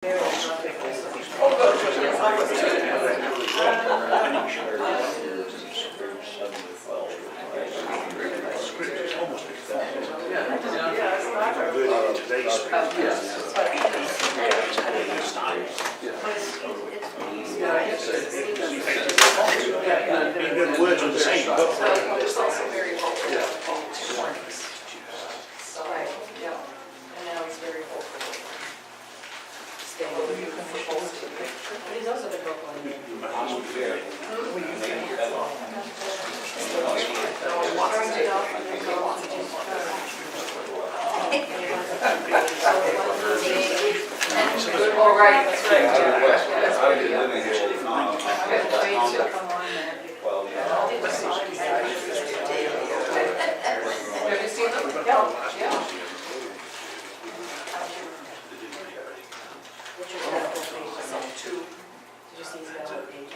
Words on the same, but it's also very vocal. Right, yeah. And now he's very vocal. Staying over you can push both. But he's also been vocal in the Oh, right, that's right. That's what it is. Have you seen them? Yeah. What's your example page? Two. Did you see his example page?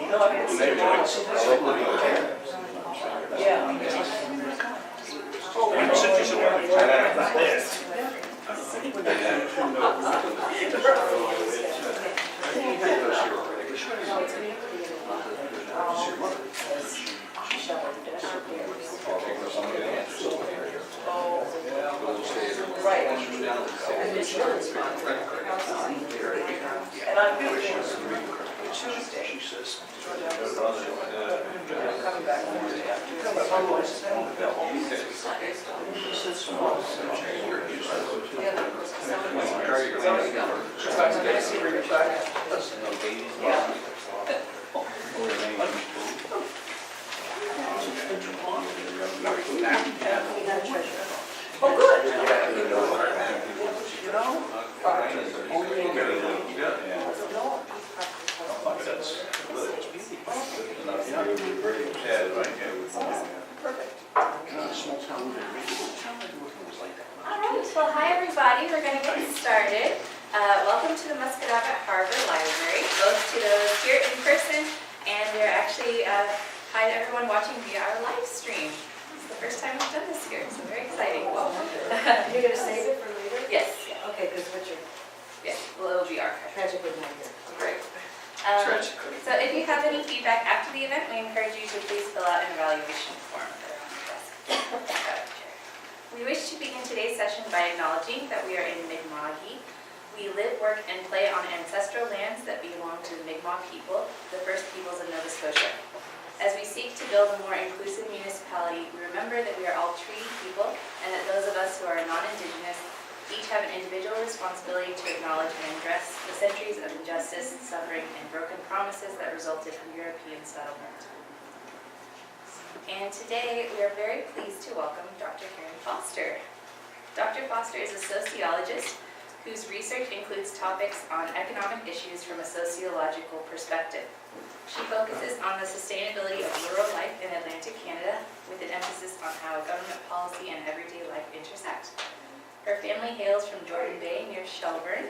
No, I didn't see it. Yeah. Right. And I'm good Tuesday. Coming back Wednesday after. Oh, good. You know? Alright, well hi everybody, we're going to get started. Welcome to the Muscatatuck Harbor Library, both to those here in person and they're actually hi to everyone watching via our live stream. It's the first time we've done this here, so very exciting. Welcome. You're going to save it for later? Yes. Okay, because what's your Well, it'll be archived. tragic midnight here? Great. So if you have any feedback after the event, we encourage you to please fill out an evaluation form that are on the desk. We wish to begin today's session by acknowledging that we are in Mi'kmaq. We live, work, and play on ancestral lands that belong to the Mi'kmaq people, the first peoples of Nova Scotia. As we seek to build a more inclusive municipality, we remember that we are all treaty people and that those of us who are non-Indigenous each have an individual responsibility to acknowledge and address the centuries of injustice, suffering, and broken promises that resulted from European settlement. And today, we are very pleased to welcome Dr. Karen Foster. Dr. Foster is a sociologist whose research includes topics on economic issues from a sociological perspective. She focuses on the sustainability of rural life in Atlantic Canada with an emphasis on how government policy and everyday life intersect. Her family hails from Jordan Bay near Shelburne,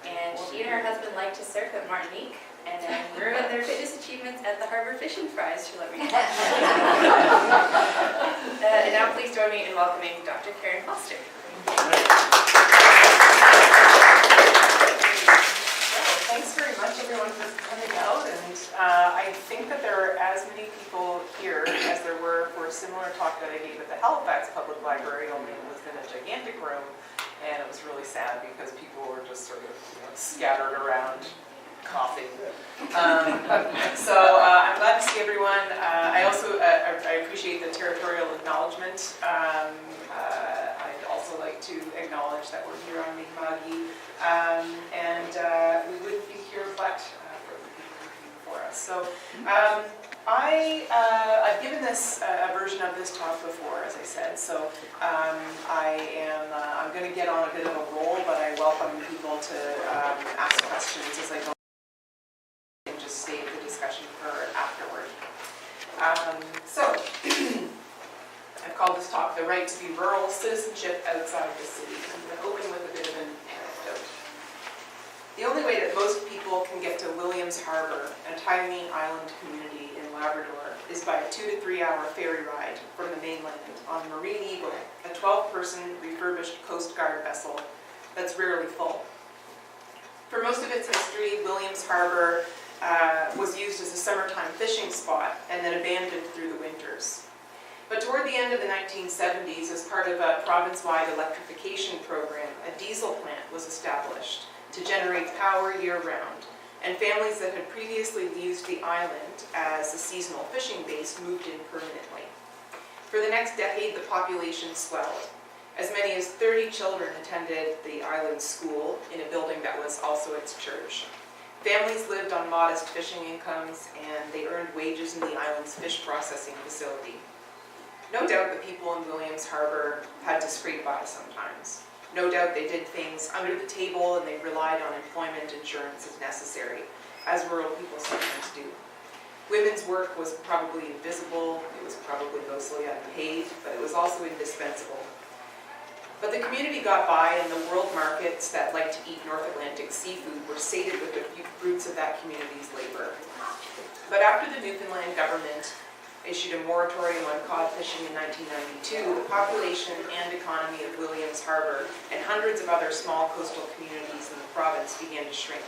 and she and her husband like to surf at Martinique and then ruin their fitness achievements at the Harbor Fishing Fries, she'll let me know. And now please join me in welcoming Dr. Karen Foster. Thanks very much everyone for coming out, and I think that there are as many people here as there were for a similar talk that I gave at the Halifax Public Library, only it was in a gigantic room, and it was really sad because people were just sort of scattered around coughing. So I'm glad to see everyone. I also I appreciate the territorial acknowledgement. I'd also like to acknowledge that we're here on Mi'kmaq, and we wouldn't be here but for the people who came before us. So I've given this a version of this talk before, as I said. So I'm going to get on a bit of a roll, but I welcome people to ask questions as I go. Just save the discussion for afterward. So, I've called this talk The Right to be Rural, Citizenship Outside the City. I'm going to open with a bit of an anecdote. The only way that most people can get to Williams Harbor, a tiny island community in Labrador is by a 2 to 3 hour ferry ride from the mainland on the Marine Eagle, a 12-person refurbished Coast Guard vessel that's rarely full. For most of its history, Williams Harbour was used as a summertime fishing spot and then abandoned through the winters. But toward the end of the 1970s, as part of a province-wide electrification program, a diesel plant was established to generate power year-round, and families that had previously used the island as a seasonal fishing base moved in permanently. For the next decade, the population swelled. As many as 30 children attended the island school in a building that was also its church. Families lived on modest fishing incomes, and they earned wages in the island's fish processing facility. No doubt the people in Williams Harbour had to scrape by sometimes. No doubt they did things under the table and they relied on employment insurance as necessary, as rural people sometimes do. Women's work was probably invisible, it was probably mostly unpaid, but it was also indispensable. But the community got by, and the world markets that like to eat North Atlantic seafood were sated with the fruits of that community's labor. But after the Newfoundland government issued a moratorium on cod fishing in 1992, the population and economy of Williams Harbour and hundreds of other small coastal communities in the province began to shrink.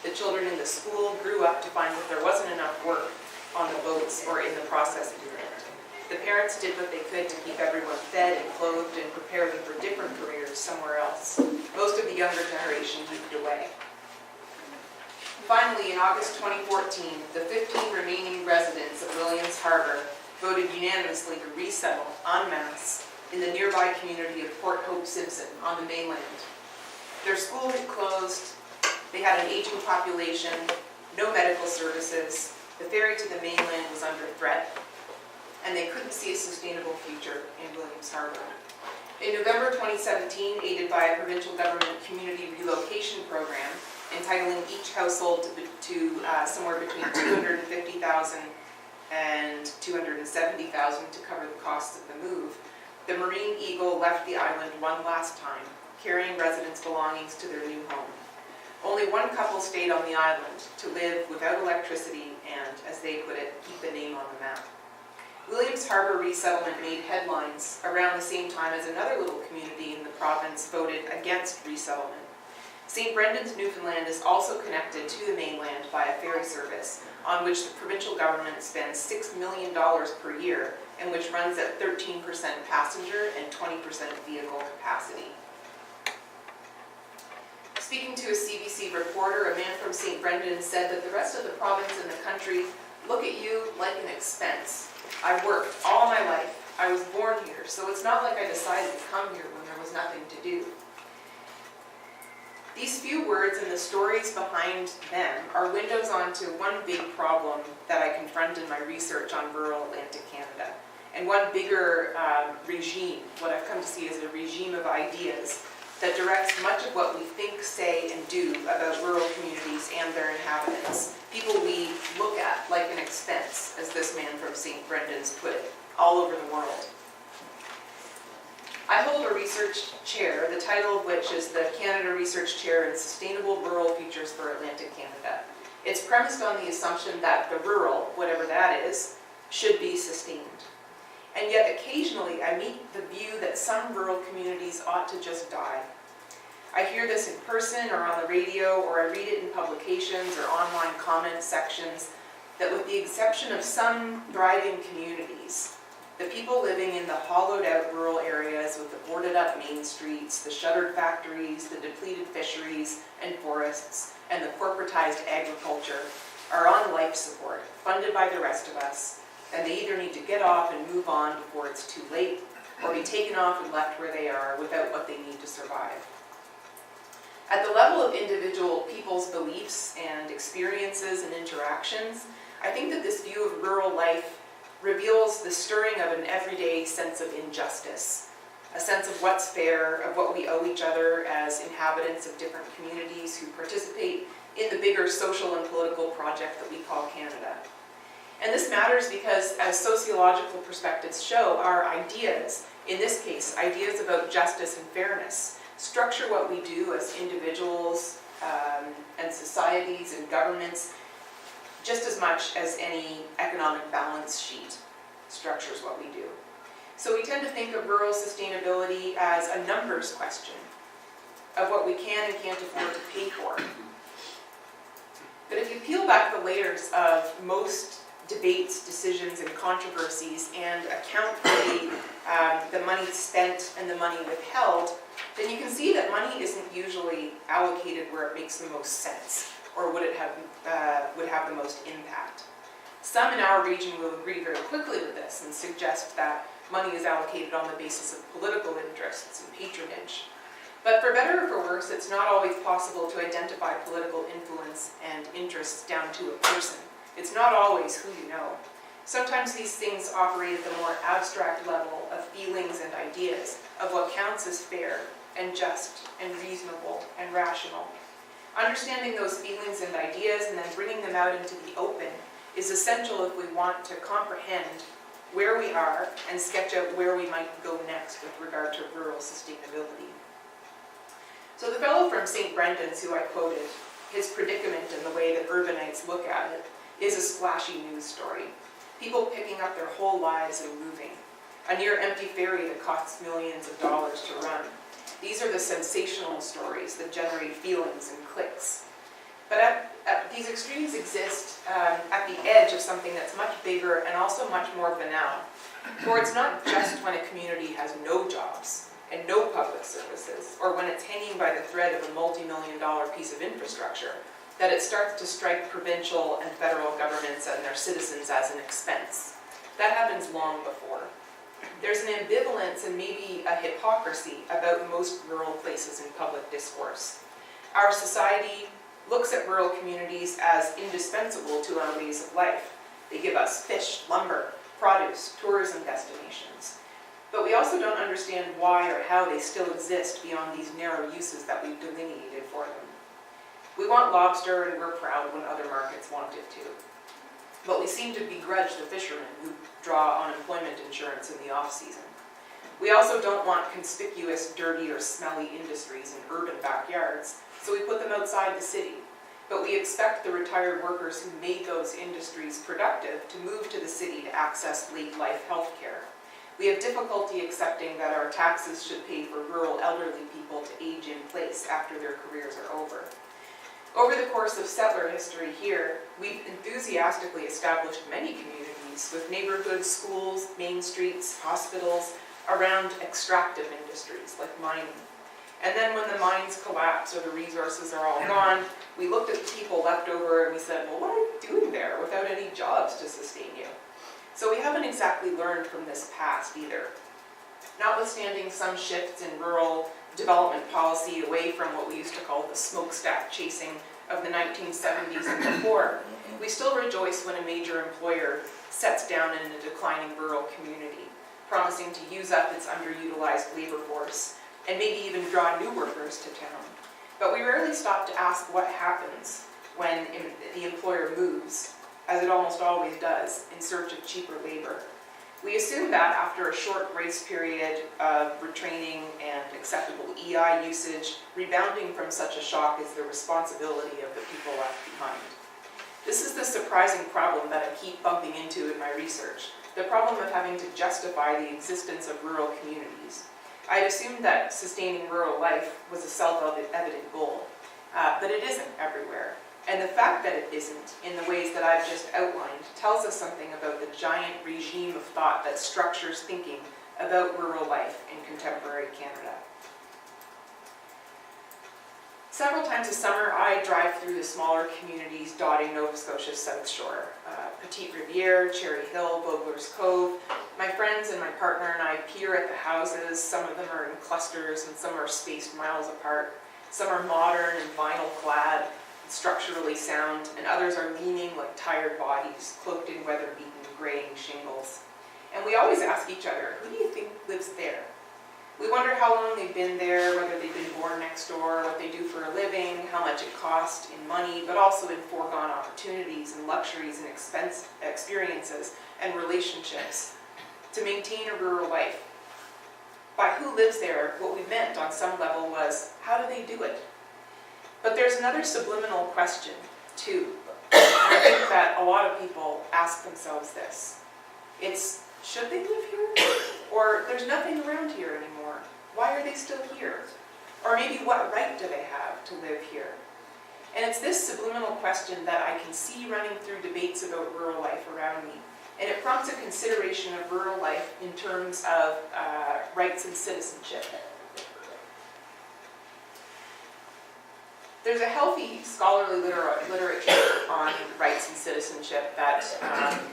The children in the school grew up to find that there wasn't enough work on the boats or in the processing plant. The parents did what they could to keep everyone fed and clothed and prepare them for different careers somewhere else. Most of the younger generation moved away. Finally, in August 2014, the 15 remaining residents of Williams Harbour voted unanimously to resettle en masse in the nearby community of Port Hope Simpson on the mainland. Their school had closed, they had an aging population, no medical services, the ferry to the mainland was under threat, and they couldn't see a sustainable future in Williams Harbour. In November 2017, aided by a provincial government community relocation program, entitling each household to somewhere between $250,000 and $270,000 to cover the costs of the move, the Marine Eagle left the island one last time, carrying residents' belongings to their new home. Only one couple stayed on the island to live without electricity and, as they put it, keep the name on the map. Williams Harbour resettlement made headlines around the same time as another little community in the province voted against resettlement. St. Brendan's, Newfoundland is also connected to the mainland by a ferry service on which the provincial government spends $6 million per year and which runs at 13% passenger and 20% vehicle capacity. Speaking to a CBC reporter, a man from St. Brendan said that the rest of the province and the country look at you like an expense. I worked all my life. I was born here, so it's not like I decided to come here when there was nothing to do. These few words and the stories behind them are windows onto one big problem that I confront in my research on rural Atlantic Canada, and one bigger regime, what I've come to see as a regime of ideas that directs much of what we think, say, and do about rural communities and their inhabitants. People we look at like an expense, as this man from St. Brendan's put it, all over the world. I hold a research chair, the title of which is the Canada Research Chair in Sustainable Rural Futures for Atlantic Canada. It's premised on the assumption that the rural, whatever that is, should be sustained. And yet occasionally I meet the view that some rural communities ought to just die. I hear this in person or on the radio, or I read it in publications or online comment sections, that with the exception of some thriving communities, the people living in the hollowed out rural areas with the boarded up main streets, the shuttered factories, the depleted fisheries and forests, and the corporatized agriculture are on life support, funded by the rest of us, and they either need to get off and move on before it's too late, or be taken off and left where they are without what they need to survive. At the level of individual people's beliefs and experiences and interactions, I think that this view of rural life reveals the stirring of an everyday sense of injustice, a sense of what's fair, of what we owe each other as inhabitants of different communities who participate in the bigger social and political project that we call Canada. And this matters because, as sociological perspectives show, our ideas, in this case, ideas about justice and fairness, structure what we do as individuals and societies and governments just as much as any economic balance sheet structures what we do. So we tend to think of rural sustainability as a numbers question of what we can and can't afford to pay for. But if you peel back the layers of most debates, decisions, and controversies and account for the money spent and the money withheld, then you can see that money isn't usually allocated where it makes the most sense or would have the most impact. Some in our region will agree very quickly with this and suggest that money is allocated on the basis of political interests and patronage. But for better or for worse, it's not always possible to identify political influence and interests down to a person. It's not always who you know. Sometimes these things operate at the more abstract level of feelings and ideas of what counts as fair and just and reasonable and rational. Understanding those feelings and ideas and then bringing them out into the open is essential if we want to comprehend where we are and sketch out where we might go next with regard to rural sustainability. So the fellow from St. Brendan's who I quoted, his predicament and the way that urbanites look at it, is a splashy news story. People picking up their whole lives and moving. A near-empty ferry that costs millions of dollars to run. These are the sensational stories that generate feelings and clicks. But these extremes exist at the edge of something that's much bigger and also much more banal. For it's not just when a community has no jobs and no public services, or when it's hanging by the thread of a multi-million-dollar piece of infrastructure, that it starts to strike provincial and federal governments and their citizens as an expense. That happens long before. There's an ambivalence and maybe a hypocrisy about most rural places in public discourse. Our society looks at rural communities as indispensable to our ways of life. They give us fish, lumber, produce, tourism destinations. But we also don't understand why or how they still exist beyond these narrow uses that we've delineated for them. We want lobster and we're proud when other markets want it too. But we seem to begrudge the fishermen who draw unemployment insurance in the off-season. We also don't want conspicuous, dirty, or smelly industries in urban backyards, so we put them outside the city. But we expect the retired workers who made those industries productive to move to the city to access late-life health care. We have difficulty accepting that our taxes should pay for rural elderly people to age in place after their careers are over. Over the course of settler history here, we've enthusiastically established many communities with neighborhoods, schools, main streets, hospitals, around extractive industries like mining. And then when the mines collapse or the resources are all gone, we looked at the people left over and we said, well, what are you doing there without any jobs to sustain you? So we haven't exactly learned from this past either. Notwithstanding some shifts in rural development policy away from what we used to call the smokestack chasing of the 1970s and before, we still rejoice when a major employer sets down in a declining rural community, promising to use up its underutilized labor force and maybe even draw new workers to town. But we rarely stop to ask what happens when the employer moves, as it almost always does, in search of cheaper labor. We assume that after a short grace period of retraining and acceptable EI usage, rebounding from such a shock is the responsibility of the people left behind. This is the surprising problem that I keep bumping into in my research, the problem of having to justify the existence of rural communities. I had assumed that sustaining rural life was a self-evident goal, but it isn't everywhere. And the fact that it isn't, in the ways that I've just outlined, tells us something about the giant regime of thought that structures thinking about rural life in contemporary Canada. Several times a summer, I drive through the smaller communities dotting Nova Scotia's South Shore. Petite Riviere, Cherry Hill, Vogler's Cove. My friends and my partner and I peer at the houses. Some of them are in clusters and some are spaced miles apart. Some are modern and vinyl clad, structurally sound, and others are leaning like tired bodies, cloaked in weather-beaten, graying shingles. And we always ask each other, who do you think lives there? We wonder how long they've been there, whether they've been born next door, what they do for a living, how much it costs in money, but also in foregone opportunities and luxuries and experiences and relationships to maintain a rural life. By who lives there, what we meant on some level was, how do they do it? But there's another subliminal question, too. And I think that a lot of people ask themselves this. It's, should they live here? Or there's nothing around here anymore. Why are they still here? Or maybe what right do they have to live here? And it's this subliminal question that I can see running through debates about rural life around me. And it prompts a consideration of rural life in terms of rights and citizenship. There's a healthy scholarly literature on rights and citizenship that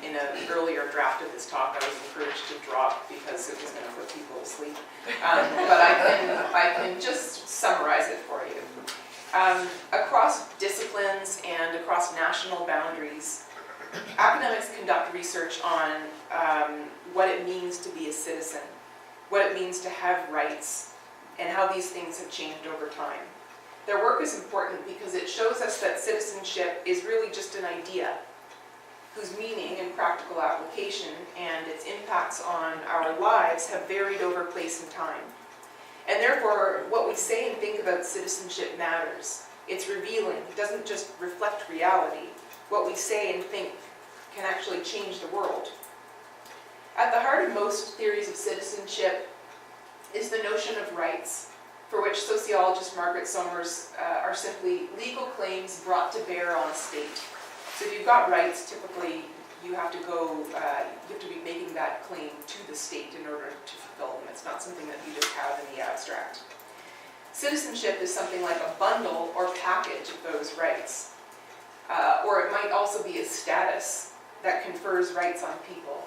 in an earlier draft of this talk I was encouraged to drop because it was going to put people to sleep. But I can just summarize it for you. Across disciplines and across national boundaries, academics conduct research on what it means to be a citizen, what it means to have rights, and how these things have changed over time. Their work is important because it shows us that citizenship is really just an idea whose meaning and practical application and its impacts on our lives have varied over place and time. And therefore, what we say and think about citizenship matters. It's revealing. It doesn't just reflect reality. What we say and think can actually change the world. At the heart of most theories of citizenship is the notion of rights, for which sociologist Margaret Somers are simply legal claims brought to bear on a state. So if you've got rights, typically you have to be making that claim to the state in order to fulfill them. It's not something that you just have in the abstract. Citizenship is something like a bundle or package of those rights. Or it might also be a status that confers rights on people.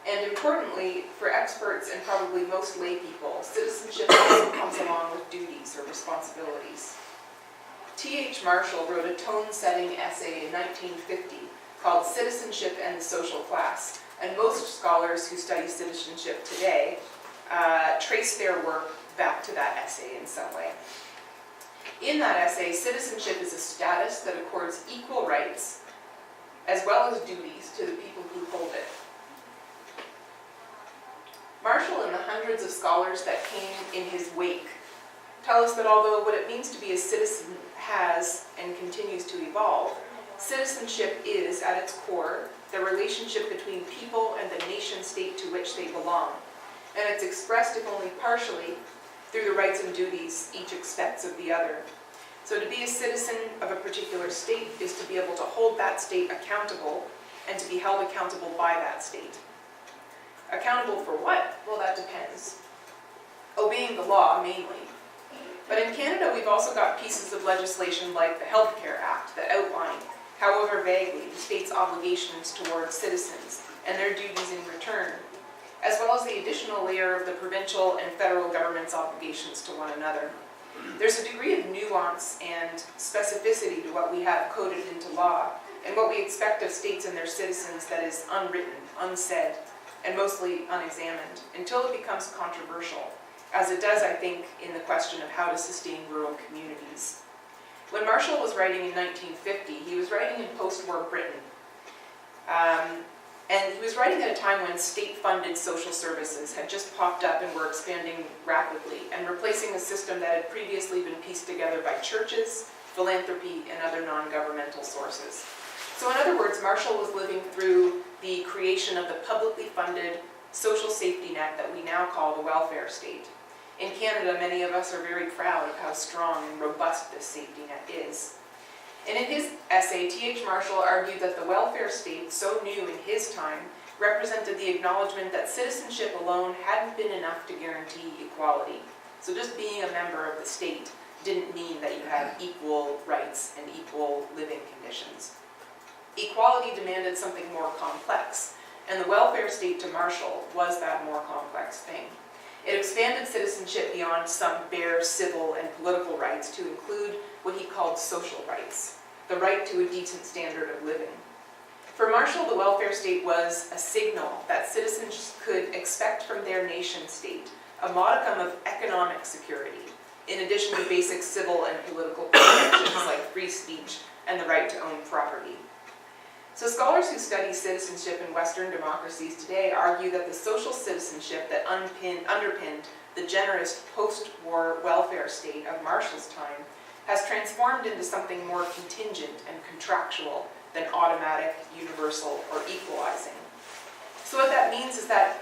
And importantly, for experts and probably most lay people, citizenship also comes along with duties or responsibilities. T.H. Marshall wrote a tone-setting essay in 1950 called Citizenship and the Social Class, and most scholars who study citizenship today trace their work back to that essay in some way. In that essay, citizenship is a status that accords equal rights as well as duties to the people who hold it. Marshall and the hundreds of scholars that came in his wake tell us that although what it means to be a citizen has and continues to evolve, citizenship is, at its core, the relationship between people and the nation-state to which they belong. And it's expressed, if only partially, through the rights and duties each expects of the other. So to be a citizen of a particular state is to be able to hold that state accountable and to be held accountable by that state. Accountable for what? Well, that depends. Obeying the law, mainly. But in Canada, we've also got pieces of legislation like the Health Care Act that outline, however vaguely, the state's obligations towards citizens and their duties in return, as well as the additional layer of the provincial and federal government's obligations to one another. There's a degree of nuance and specificity to what we have coded into law and what we expect of states and their citizens that is unwritten, unsaid, and mostly unexamined, until it becomes controversial, as it does, I think, in the question of how to sustain rural communities. When Marshall was writing in 1950, he was writing in post-war Britain. And he was writing at a time when state-funded social services had just popped up and were expanding rapidly and replacing a system that had previously been pieced together by churches, philanthropy, and other non-governmental sources. So in other words, Marshall was living through the creation of the publicly funded social safety net that we now call the welfare state. In Canada, many of us are very proud of how strong and robust this safety net is. And in his essay, T.H. Marshall argued that the welfare state, so new in his time, represented the acknowledgement that citizenship alone hadn't been enough to guarantee equality. So just being a member of the state didn't mean that you had equal rights and equal living conditions. Equality demanded something more complex, and the welfare state to Marshall was that more complex thing. It expanded citizenship beyond some bare civil and political rights to include what he called social rights, the right to a decent standard of living. For Marshall, the welfare state was a signal that citizens could expect from their nation-state a modicum of economic security, in addition to basic civil and political protections like free speech and the right to own property. So scholars who study citizenship in Western democracies today argue that the social citizenship that underpinned the generous post-war welfare state of Marshall's time has transformed into something more contingent and contractual than automatic, universal, or equalizing. So what that means is that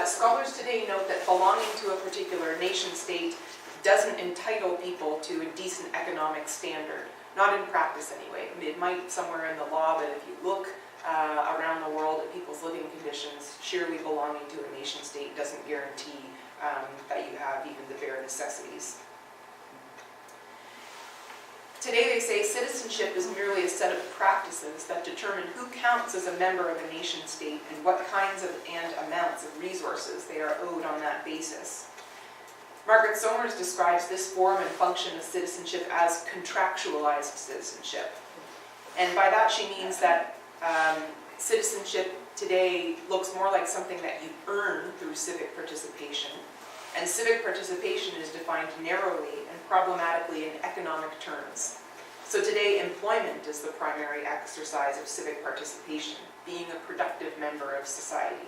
scholars today note that belonging to a particular nation state doesn't entitle people to a decent economic standard, not in practice anyway. I mean, it might somewhere in the law, but if you look around the world at people's living conditions, sheerly belonging to a nation state doesn't guarantee that you have even the bare necessities. Today they say citizenship is merely a set of practices that determine who counts as a member of a nation state and what kinds of and amounts of resources they are owed on that basis. Margaret Somers describes this form and function of citizenship as contractualized citizenship. And by that she means that citizenship today looks more like something that you earn through civic participation. And civic participation is defined narrowly and problematically in economic terms. So today, employment is the primary exercise of civic participation, being a productive member of society.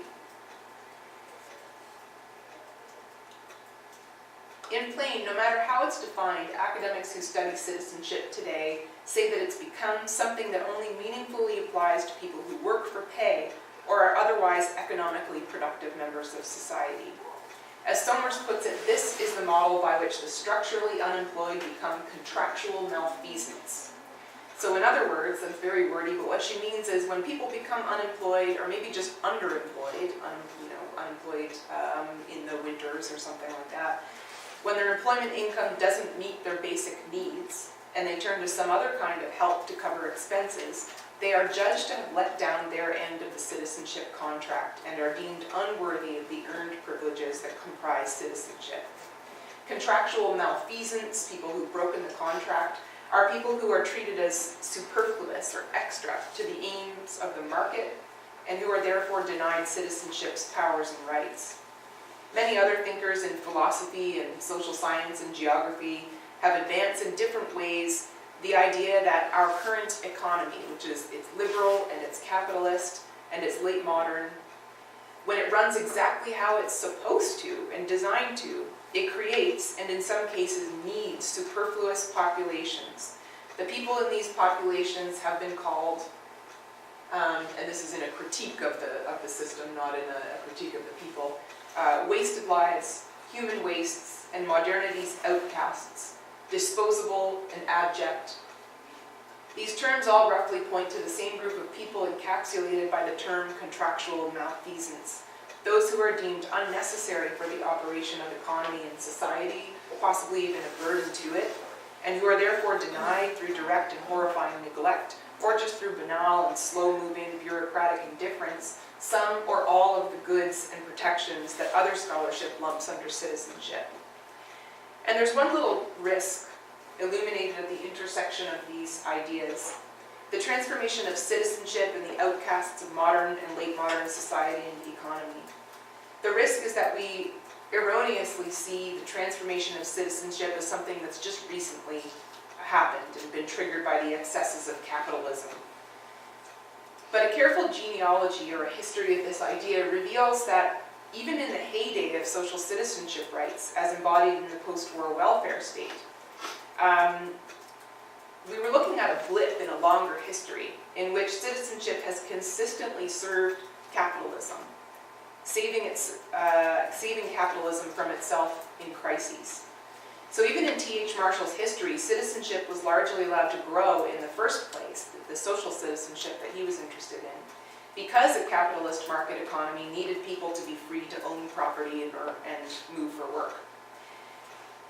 In plain, no matter how it's defined, academics who study citizenship today say that it's become something that only meaningfully applies to people who work for pay or are otherwise economically productive members of society. As Somers puts it, this is the model by which the structurally unemployed become contractual malfeasants. So in other words, that's very wordy, but what she means is when people become unemployed, or maybe just underemployed, unemployed in the winters or something like that, when their employment income doesn't meet their basic needs, and they turn to some other kind of help to cover expenses, they are judged to have let down their end of the citizenship contract and are deemed unworthy of the earned privileges that comprise citizenship. Contractual malfeasants, people who've broken the contract, are people who are treated as superfluous or extra to the aims of the market and who are therefore denied citizenship's powers and rights. Many other thinkers in philosophy and social science and geography have advanced in different ways the idea that our current economy, which is it's liberal and it's capitalist and it's late modern, when it runs exactly how it's supposed to and designed to, it creates, and in some cases needs, superfluous populations. The people in these populations have been called, and this is in a critique of the system, not in a critique of the people, wasted lives, human wastes, and modernity's outcasts, disposable and abject. These terms all roughly point to the same group of people encapsulated by the term contractual malfeasants, those who are deemed unnecessary for the operation of economy and society, possibly even a burden to it, and who are therefore denied through direct and horrifying neglect, or just through banal and slow-moving bureaucratic indifference, some or all of the goods and protections that other scholarship lumps under citizenship. And there's one little risk illuminated at the intersection of these ideas. The transformation of citizenship and the outcasts of modern and late modern society and economy. The risk is that we erroneously see the transformation of citizenship as something that's just recently happened and been triggered by the excesses of capitalism. But a careful genealogy or a history of this idea reveals that even in the heyday of social citizenship rights, as embodied in the post-war welfare state, we were looking at a blip in a longer history in which citizenship has consistently served capitalism, saving capitalism from itself in crises. So even in T.H. Marshall's history, citizenship was largely allowed to grow in the first place, the social citizenship that he was interested in, because a capitalist market economy needed people to be free to own property and move for work.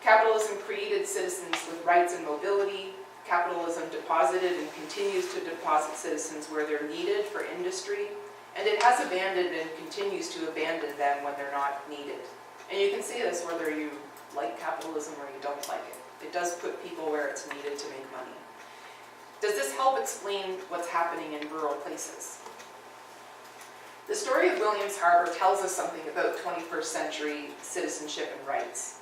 Capitalism created citizens with rights and mobility. Capitalism deposited and continues to deposit citizens where they're needed for industry, and it has abandoned and continues to abandon them when they're not needed. And you can see this whether you like capitalism or you don't like it. It does put people where it's needed to make money. Does this help explain what's happening in rural places? The story of Williams Harbor tells us something about 21st century citizenship and rights.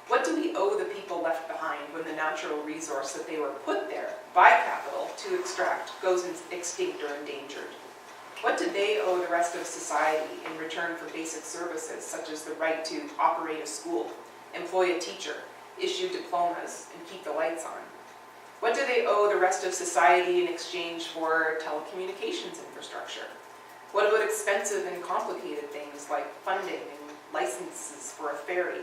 What do we owe the people left behind when the natural resource that they were put there by capital to extract goes extinct or endangered? What do they owe the rest of society in return for basic services such as the right to operate a school, employ a teacher, issue diplomas, and keep the lights on? What do they owe the rest of society in exchange for telecommunications infrastructure? What about expensive and complicated things like funding and licenses for a ferry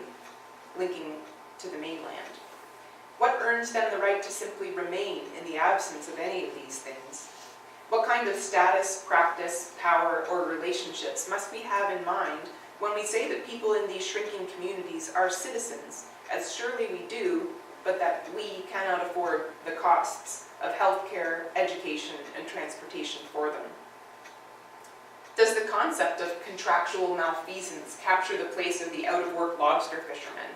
linking to the mainland? What earns them the right to simply remain in the absence of any of these things? What kind of status, practice, power, or relationships must we have in mind when we say that people in these shrinking communities are citizens, as surely we do, but that we cannot afford the costs of healthcare, education, and transportation for them? Does the concept of contractual malfeasance capture the place of the out-of-work lobster fisherman,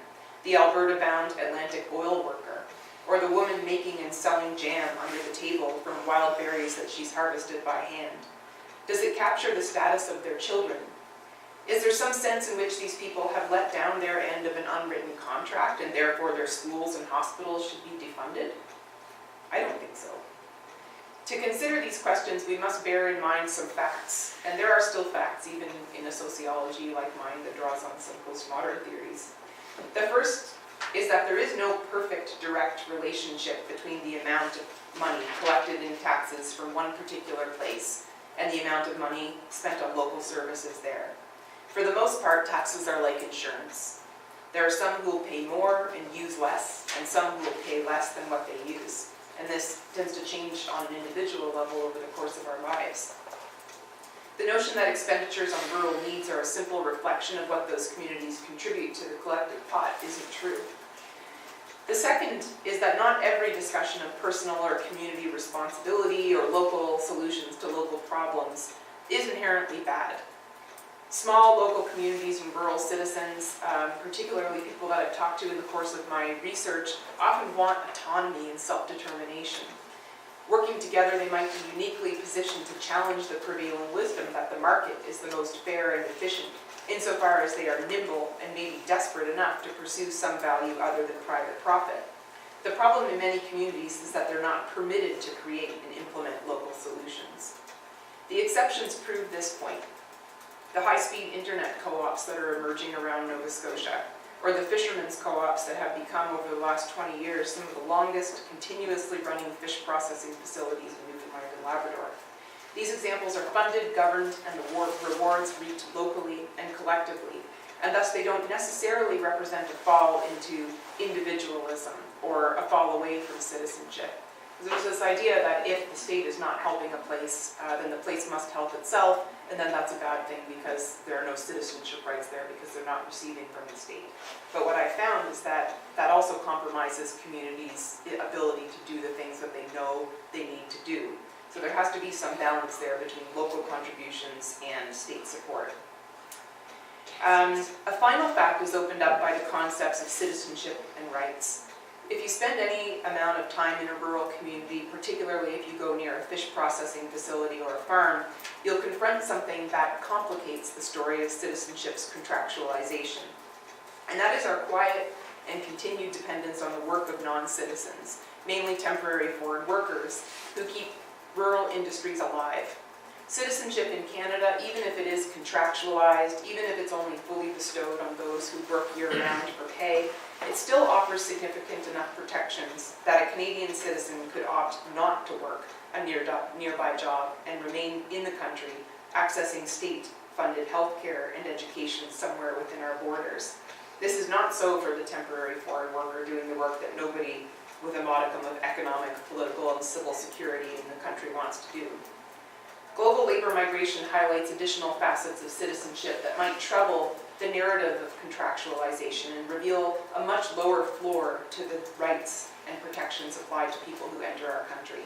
the Alberta-bound Atlantic oil worker, or the woman making and selling jam under the table from wild berries that she's harvested by hand? Does it capture the status of their children? Is there some sense in which these people have let down their end of an unwritten contract and therefore their schools and hospitals should be defunded? I don't think so. To consider these questions, we must bear in mind some facts, and there are still facts, even in a sociology like mine that draws on some postmodern theories. The first is that there is no perfect direct relationship between the amount of money collected in taxes from one particular place and the amount of money spent on local services there. For the most part, taxes are like insurance. There are some who will pay more and use less, and some who will pay less than what they use. And this tends to change on an individual level over the course of our lives. The notion that expenditures on rural needs are a simple reflection of what those communities contribute to the collective pot isn't true. The second is that not every discussion of personal or community responsibility or local solutions to local problems is inherently bad. Small local communities and rural citizens, particularly people that I've talked to in the course of my research, often want autonomy and self-determination. Working together, they might be uniquely positioned to challenge the prevailing wisdom that the market is the most fair and efficient, insofar as they are nimble and maybe desperate enough to pursue some value other than private profit. The problem in many communities is that they're not permitted to create and implement local solutions. The exceptions prove this point. The high-speed internet co-ops that are emerging around Nova Scotia, or the fishermen's co-ops that have become, over the last 20 years, some of the longest continuously running fish processing facilities in Newfoundland and Labrador. These examples are funded, governed, and the rewards reaped locally and collectively, and thus they don't necessarily represent a fall into individualism or a fall away from citizenship. There's this idea that if the state is not helping a place, then the place must help itself, and then that's a bad thing because there are no citizenship rights there because they're not receiving from the state. But what I found is that that also compromises communities' ability to do the things that they know they need to do. So there has to be some balance there between local contributions and state support. A final fact is opened up by the concepts of citizenship and rights. If you spend any amount of time in a rural community, particularly if you go near a fish processing facility or a farm, you'll confront something that complicates the story of citizenship's contractualization. And that is our quiet and continued dependence on the work of non-citizens, mainly temporary foreign workers, who keep rural industries alive. Citizenship in Canada, even if it is contractualized, even if it's only fully bestowed on those who work year-round for pay, it still offers significant enough protections that a Canadian citizen could opt not to work a nearby job and remain in the country, accessing state-funded healthcare and education somewhere within our borders. This is not so for the temporary foreign worker doing the work that nobody with a modicum of economic, political, and civil security in the country wants to do. Global labor migration highlights additional facets of citizenship that might trouble the narrative of contractualization and reveal a much lower floor to the rights and protections applied to people who enter our country.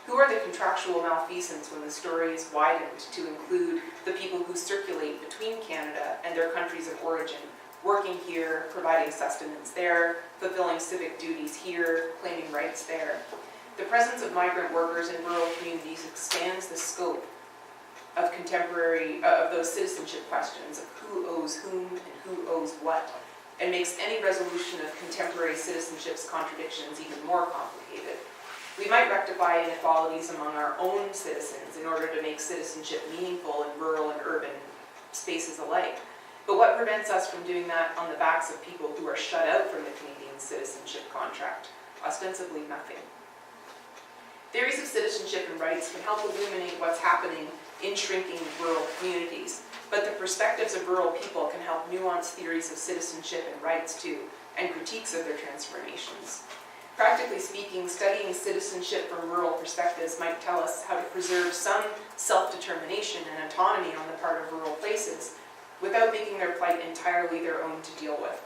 Who are the contractual malfeasants when the story is widened to include the people who circulate between Canada and their countries of origin, working here, providing sustenance there, fulfilling civic duties here, claiming rights there? The presence of migrant workers in rural communities expands the scope of those citizenship questions of who owes whom and who owes what, and makes any resolution of contemporary citizenship's contradictions even more complicated. We might rectify inequalities among our own citizens in order to make citizenship meaningful in rural and urban spaces alike. But what prevents us from doing that on the backs of people who are shut out from the Canadian citizenship contract? Ostensibly nothing. Theories of citizenship and rights can help illuminate what's happening in shrinking rural communities, but the perspectives of rural people can help nuance theories of citizenship and rights too, and critiques of their transformations. Practically speaking, studying citizenship from rural perspectives might tell us how to preserve some self-determination and autonomy on the part of rural places without making their plight entirely their own to deal with.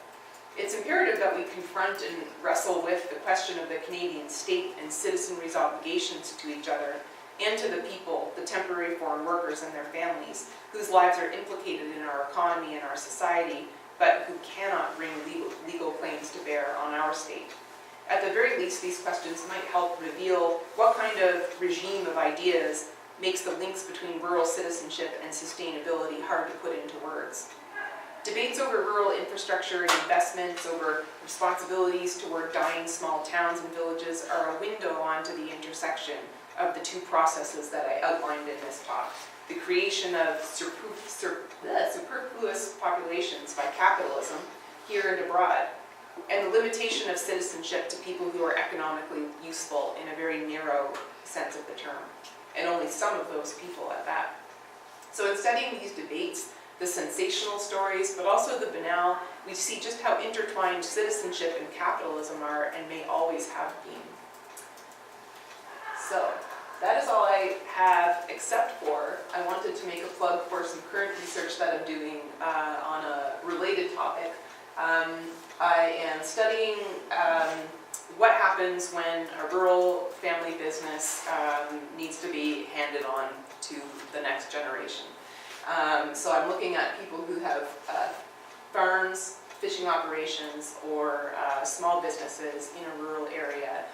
It's imperative that we confront and wrestle with the question of the Canadian state and citizenry's obligations to each other and to the people, the temporary foreign workers and their families, whose lives are implicated in our economy and our society, but who cannot bring legal claims to bear on our state. At the very least, these questions might help reveal what kind of regime of ideas makes the links between rural citizenship and sustainability hard to put into words. Debates over rural infrastructure and investments, over responsibilities toward dying small towns and villages are a window onto the intersection of the two processes that I outlined in this talk. The creation of superfluous populations by capitalism here and abroad, and the limitation of citizenship to people who are economically useful in a very narrow sense of the term, and only some of those people at that. So in studying these debates, the sensational stories, but also the banal, we see just how intertwined citizenship and capitalism are and may always have been. So that is all I have, except for I wanted to make a plug for some current research that I'm doing on a related topic. I am studying what happens when a rural family business needs to be handed on to the next generation. So I'm looking at people who have farms, fishing operations, or small businesses in a rural area,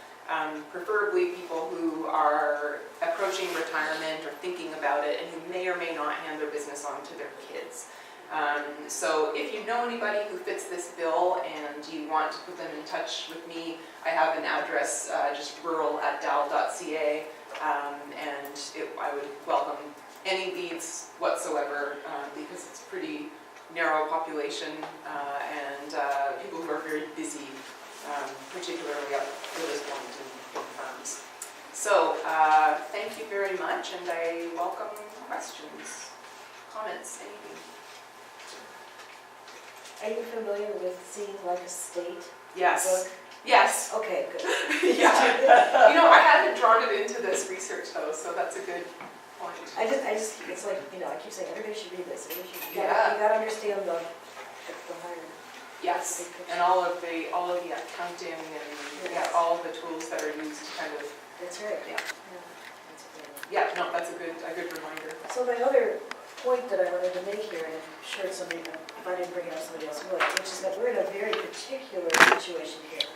preferably people who are approaching retirement or thinking about it and who may or may not hand their business on to their kids. So if you know anybody who fits this bill and you want to put them in touch with me, I have an address, just rural@dal.ca, and I would welcome any leads whatsoever, because it's a pretty narrow population, and people who are very busy, particularly up to this point in firms. So thank you very much, and I welcome questions, comments, anything. Are you familiar with seeing like a state Yes. book? Yes. Okay, good. Yeah. You know, I hadn't drawn it into this research though, so that's a good point. I just, it's like, you know, I keep saying, everybody should read this, everybody should, Yeah. you gotta understand the higher. Yes, and all of the accounting and Yes. all of the tools that are used to kind of, That's right. Yeah. That's a good one. yeah, no, that's a good reminder. So my other point that I wanted to make here, and I'm sure somebody, if I didn't bring it up, somebody else would, which is that we're in a very particular situation here,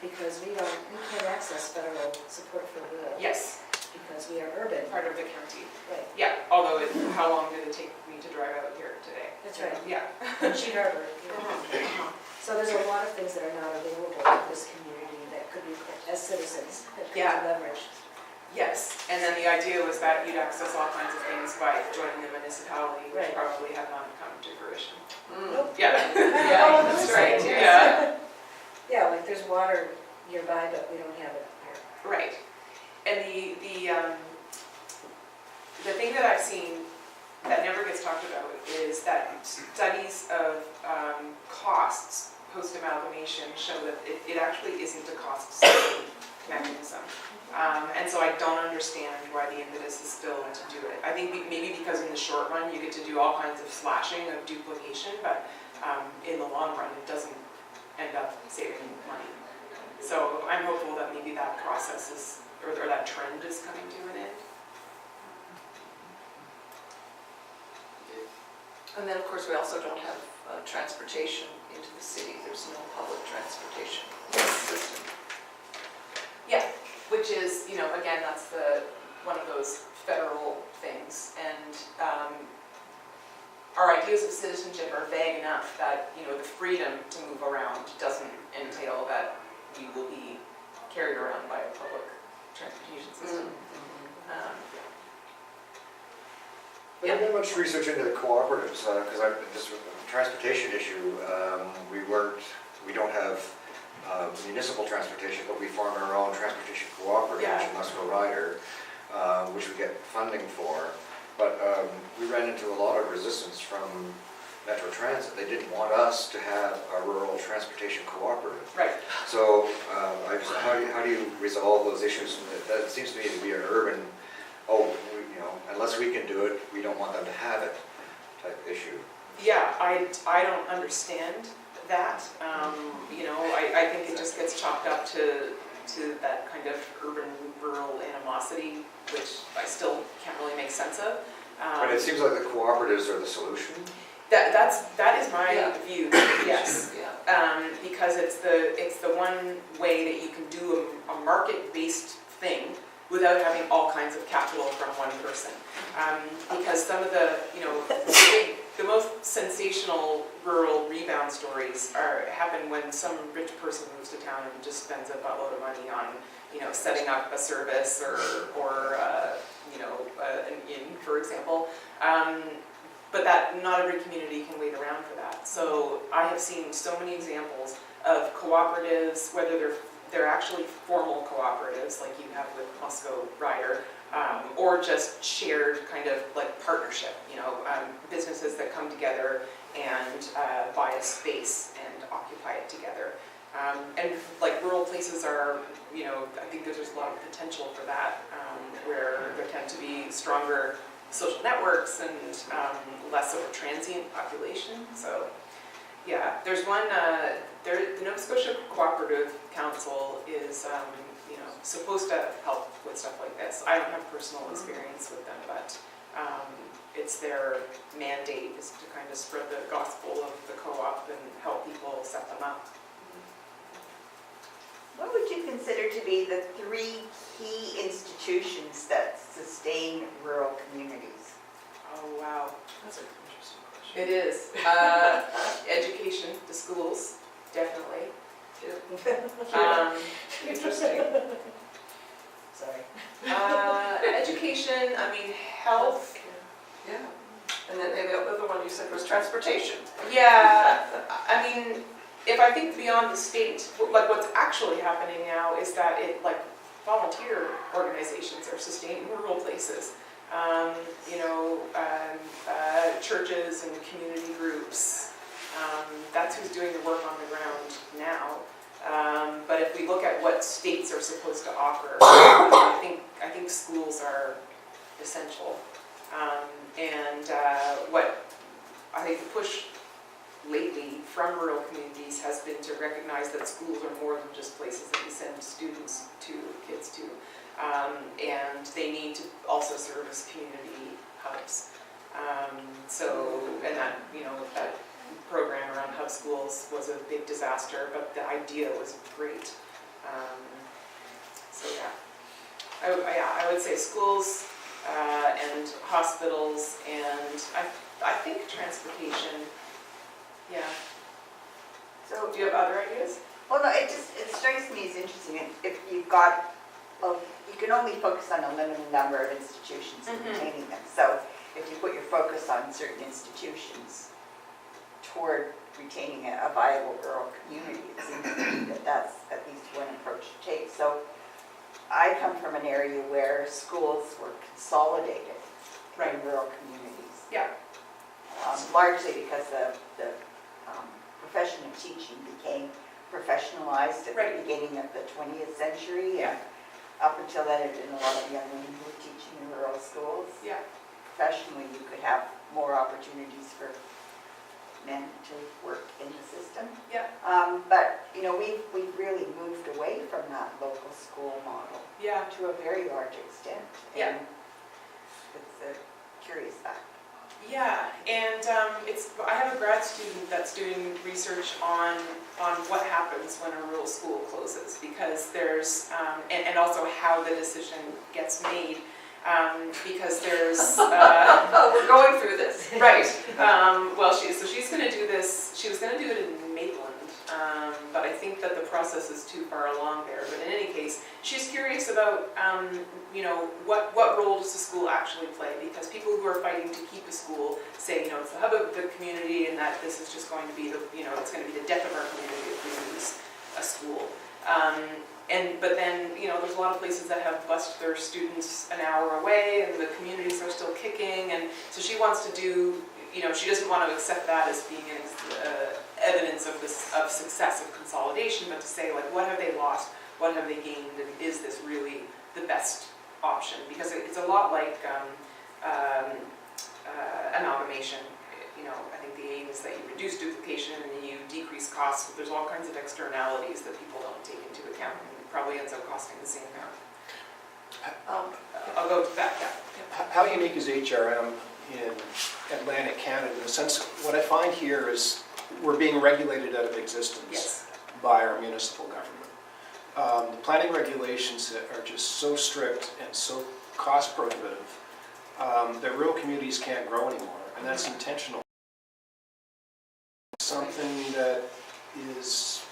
because we can't access federal support for rural, Yes, because we are urban. part of the county. Right, Yeah, although how long did it take me to drive out here today? that's right. Yeah. In Sheet Harbor. So there's a lot of things that are not available to this community that could be, as citizens, that could be Yeah. leveraged. Yes, and then the idea was that you'd access all kinds of things by joining the municipality, which Right. probably have not come to fruition. Nope. Yeah, Oh, yeah, that's right, yeah. Yeah, like there's water nearby, but we don't have it here. Right, and the thing that I've seen that never gets talked about is that studies of costs post-amalgamation show that it actually isn't a cost-saving mechanism. And so I don't understand why the impetus is still to do it. I think maybe because in the short run you get to do all kinds of slashing of duplication, but in the long run it doesn't end up saving money. So I'm hopeful that maybe that process is, or that trend is coming to an end. And then, of course, we also don't have transportation into the city. There's no public transportation system. Yeah, which is, you know, again, that's one of those federal things. And our ideas of citizenship are vague enough that, you know, the freedom to move around doesn't entail that we will be carried around by a public transportation system. But I've done much research into the cooperatives, because this transportation issue, we don't have municipal transportation, but we formed our own transportation cooperative, Yeah. Musco Rider, which we get funding for. But we ran into a lot of resistance from Metro Transit. They didn't want us to have a rural transportation cooperative. Right. So how do you resolve those issues? That seems to me to be an urban, unless we can do it, we don't want them to have it type issue. Yeah, I don't understand that. I think it just gets chalked up to that kind of urban-rural animosity, which I still can't really make sense of. But it seems like the cooperatives are the solution. That is my Yeah. view, yes. Yeah. Because it's the one way that you can do a market-based thing without having all kinds of capital from one person. Because some of the most sensational rural rebound stories happen when some rich person moves to town and just spends a buttload of money on, setting up a service or an inn, for example. But that not every community can wait around for that. So I have seen so many examples of cooperatives, whether they're actually formal cooperatives like you have with Musco Rider, or just shared kind of like partnership, businesses that come together and buy a space and occupy it together. And like rural places are, I think that there's a lot of potential for that, where there tend to be stronger social networks and less of a transient population. So yeah, there's one, the Nova Scotia Cooperative Council is supposed to help with stuff like this. I don't have personal experience with them, but it's their mandate is to kind of spread the gospel of the co-op and help people set them up. What would you consider to be the 3 key institutions that sustain rural communities? Oh, wow. That's an interesting question. It is. Education, the schools, definitely. Interesting. Sorry. Education, health. Yeah. And then the other one you said was transportation. Yeah, if I think beyond the state, like what's actually happening now is that volunteer organizations are sustaining rural places. Churches and community groups. That's who's doing the work on the ground now. But if we look at what states are supposed to offer, I think schools are essential. And what I think the push lately from rural communities has been to recognize that schools are more than just places that we send kids to. And they need to also serve as community hubs. And that program around hub schools was a big disaster, but the idea was great. I would say schools and hospitals, and I think transportation. Yeah. So, Do you have other ideas? well, no, it strikes me as interesting. If you've got, you can only focus on a limited number of institutions and retaining them. So if you put your focus on certain institutions toward retaining a viable rural community, it seems to me that that's at least one approach to take. So I come from an area where schools were consolidated in rural communities. Yeah. Largely because the profession of teaching became professionalized at the beginning of the 20th century. Yeah. And up until then, there had been a lot of young women who were teaching in rural schools. Yeah. Professionally, you could have more opportunities for men to work in the system. Yeah. But we've really moved away from that local school model Yeah. to a very large extent. Yeah. And it's a curious fact. Yeah, and I have a grad student that's doing research on what happens when a rural school closes, because there's and also how the decision gets made, because there's We're going through this. right. She's going to do this. She was going to do it in Maitland, but I think that the process is too far along there. But in any case, she's curious about what role does the school actually play? Because people who are fighting to keep a school say it's the hub of the community, and that this is just going to be it's going to be the death of our community if we lose a school. But then, there's a lot of places that have bused their students an hour away and the communities are still kicking. And so she wants to do, she doesn't want to accept that as being evidence of success of consolidation, but to say, like, what have they lost? What have they gained? And is this really the best option? Because it's a lot like amalgamation. I think the aim is that you reduce duplication and you decrease costs, but there's all kinds of externalities that people don't take into account, and it probably ends up costing the same amount. I'll go back. Yeah. How unique is HRM in Atlantic Canada? In the sense, what I find here is we're being regulated out of existence Yes. by our municipal government. The planning regulations are just so strict and so cost prohibitive that rural communities can't grow anymore, and that's intentional. Something that is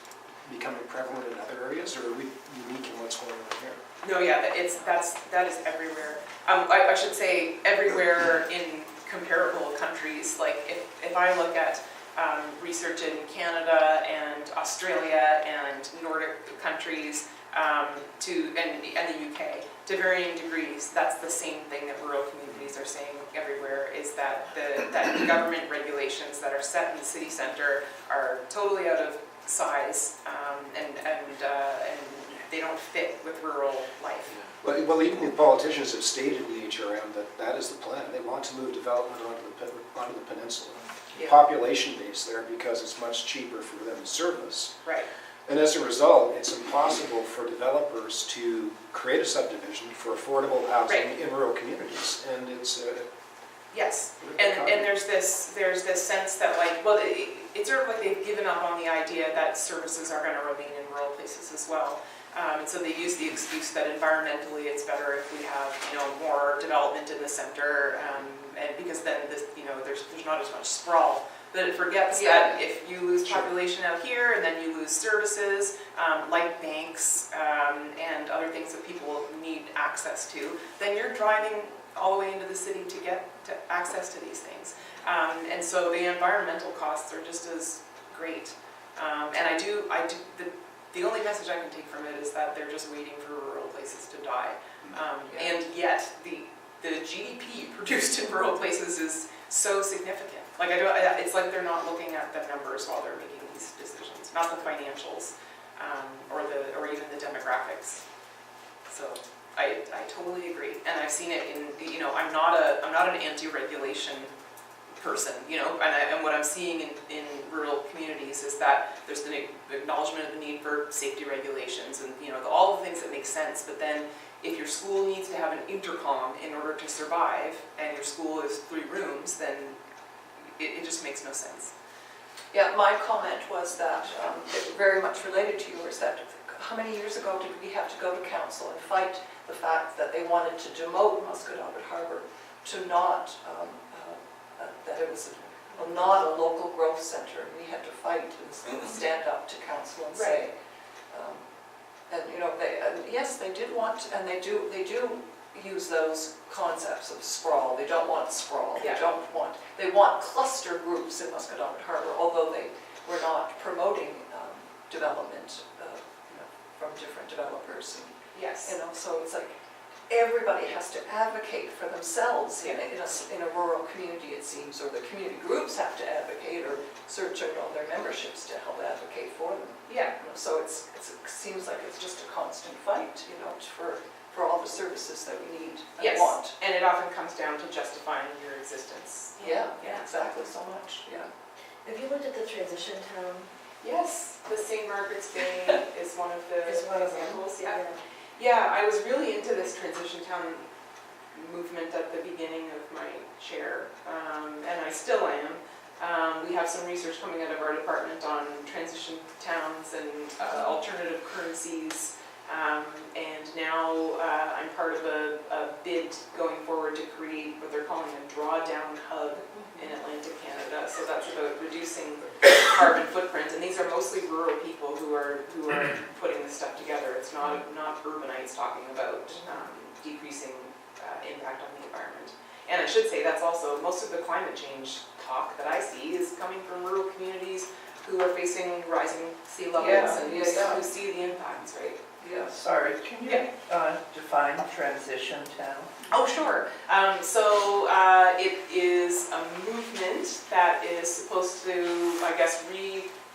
becoming prevalent in other areas, or are we unique in what's going on here? No, yeah, that is everywhere. I should say everywhere in comparable countries. Like if I look at research in Canada and Australia and Nordic countries and the UK, to varying degrees, that's the same thing that rural communities are saying everywhere, is that the government regulations that are set in the city center are totally out of size and they don't fit with rural life. Well, even the politicians have stated in the HRM that is the plan. They want to move development onto the peninsula. Yeah. Population base there because it's much cheaper for them to service. Right. And as a result, it's impossible for developers to create a subdivision for affordable housing in rural communities. And it's Yes, and there's this sense that, like, well, it's sort of like they've given up on the idea that services are going to remain in rural places as well. And so they use the excuse that environmentally it's better if we have, more development in the center, and because then there's not as much sprawl. But it forgets that if you lose population out here and then you lose services like banks and other things that people need access to, then you're driving all the way into the city to get to access to these things. And so the environmental costs are just as great. And the only message I can take from it is that they're just waiting for rural places to die. And yet the GDP produced in rural places is so significant. Like it's like they're not looking at the numbers while they're making these decisions, not the financials, or even the demographics. So I totally agree, and I've seen it in I'm not an anti-regulation person, and what I'm seeing in rural communities is that there's the acknowledgement of the need for safety regulations and all the things that make sense, but then if your school needs to have an intercom in order to survive and your school is 3 rooms, then it just makes no sense. Yeah, my comment was that, very much related to yours, that how many years ago did we have to go to council and fight the fact that they wanted to demote Musquodoboit Harbour to not, that it was not a local growth center. We had to fight and stand up to council and say, yes, they did want, and they do use those concepts of sprawl. They don't want sprawl. Yeah. They want cluster groups in Musquodoboit Harbour, although they were not promoting development from different developers. Yes. So it's like everybody has to advocate for themselves in a rural community, it seems, or the community groups have to advocate or search out all their memberships to help advocate for them. Yeah. So it seems like it's just a constant fight, for all the services that we need and want. And it often comes down to justifying your existence. Yeah, exactly, so much, yeah. Have you looked at the transition town? Yes, the St. Margaret's Day is one of the Is one of them. examples. Yeah, I was really into this transition town movement at the beginning of my chair, and I still am. We have some research coming out of our department on transition towns and alternative currencies. And now I'm part of a bid going forward to create what they're calling a drawdown hub in Atlantic Canada. So that's about reducing carbon footprint. And these are mostly rural people who are putting this stuff together. It's not urbanites talking about decreasing impact on the environment. And I should say that's also most of the climate change talk that I see is coming from rural communities who are facing rising sea levels Yeah, and yeah. who see the impacts, right? Yes. Sorry, can you Yeah. define transition town? Oh, sure. It is a movement that is supposed to, I guess,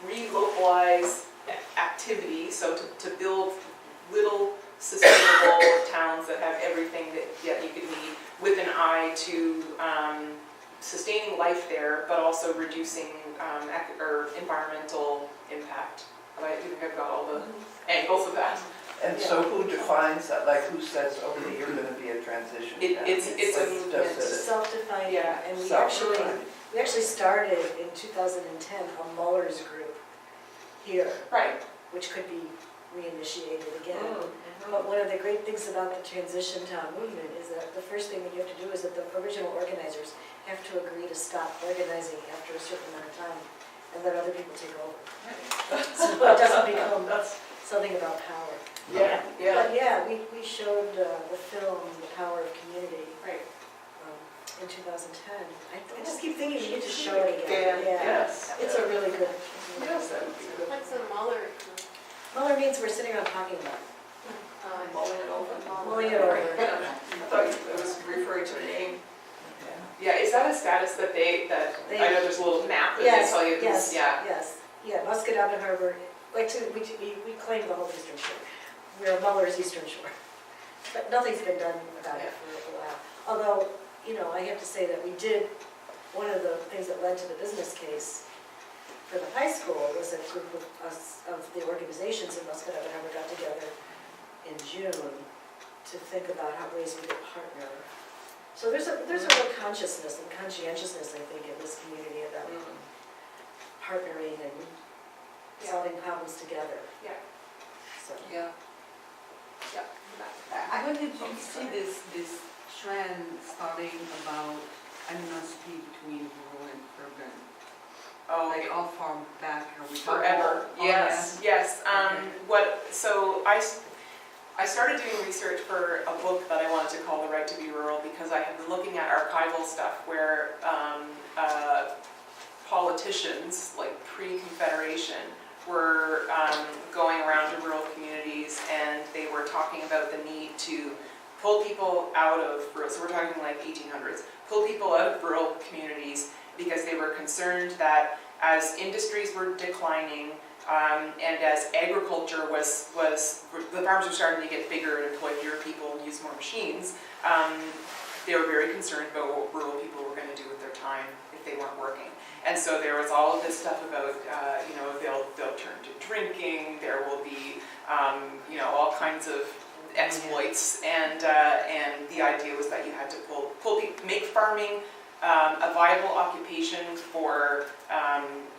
relocalize activity, so to build little sustainable towns that have everything that you could need with an eye to sustaining life there, but also reducing environmental impact. I think I've got all the angles of that. And so who defines that? Like who says, okay, you're gonna be a transition town? It's a Like, movement. does It's it- self-defined, Yeah. and we Self-defined. actually started in 2010 a Mullers group here, Right. which could be reinitiated again. Mm-hmm. But one of the great things about the transition town movement is that the first thing that you have to do is that the original organizers have to agree to stop organizing after a certain amount of time and let other people take over. So it doesn't become something about power. Yeah. But yeah, we showed the film, The Power of Community, Right. in 2010. I just keep thinking we need to show it again. Yeah. Yeah. Yes. It's a really good. Yes, that would be good. What's a Muller? Muller means we're sitting around talking about it. Mulling it over. Mulling it over. I thought it was referring to the name. Yeah, is that a status that I know there's a little map that they Yes, tell you yes, who's, yeah. yes. Yeah, Muscatine Harbor, we claim the whole Eastern Shore. We're Muller's Eastern Shore. But nothing's been done about it for a while. Although, I have to say that we did, one of the things that led to the business case for the high school was a group of us, of the organizations in Muscatine Harbor got together in June to think about how ways we could partner. So there's a real consciousness and conscientiousness, I think, in this community about partnering and solving problems together. Yeah. So. Yeah. When did you see this trend starting about animosity between rural and urban? Oh, Like how far back are we talking? forever. Oh, Yes, yes. Okay. So I started doing research for a book that I wanted to call The Right to be Rural because I had been looking at archival stuff where politicians, like pre-Confederation, were going around to rural communities and they were talking about the need to pull people out of rural, so we're talking like 1800s, pull people out of rural communities because they were concerned that as industries were declining and as agriculture was, the farms were starting to get bigger and employ fewer people and use more machines, they were very concerned about what rural people were going to do with their time if they weren't working. And so there was all of this stuff about, they'll turn to drinking, there will be, all kinds of exploits, and the idea was that you had to make farming a viable occupation for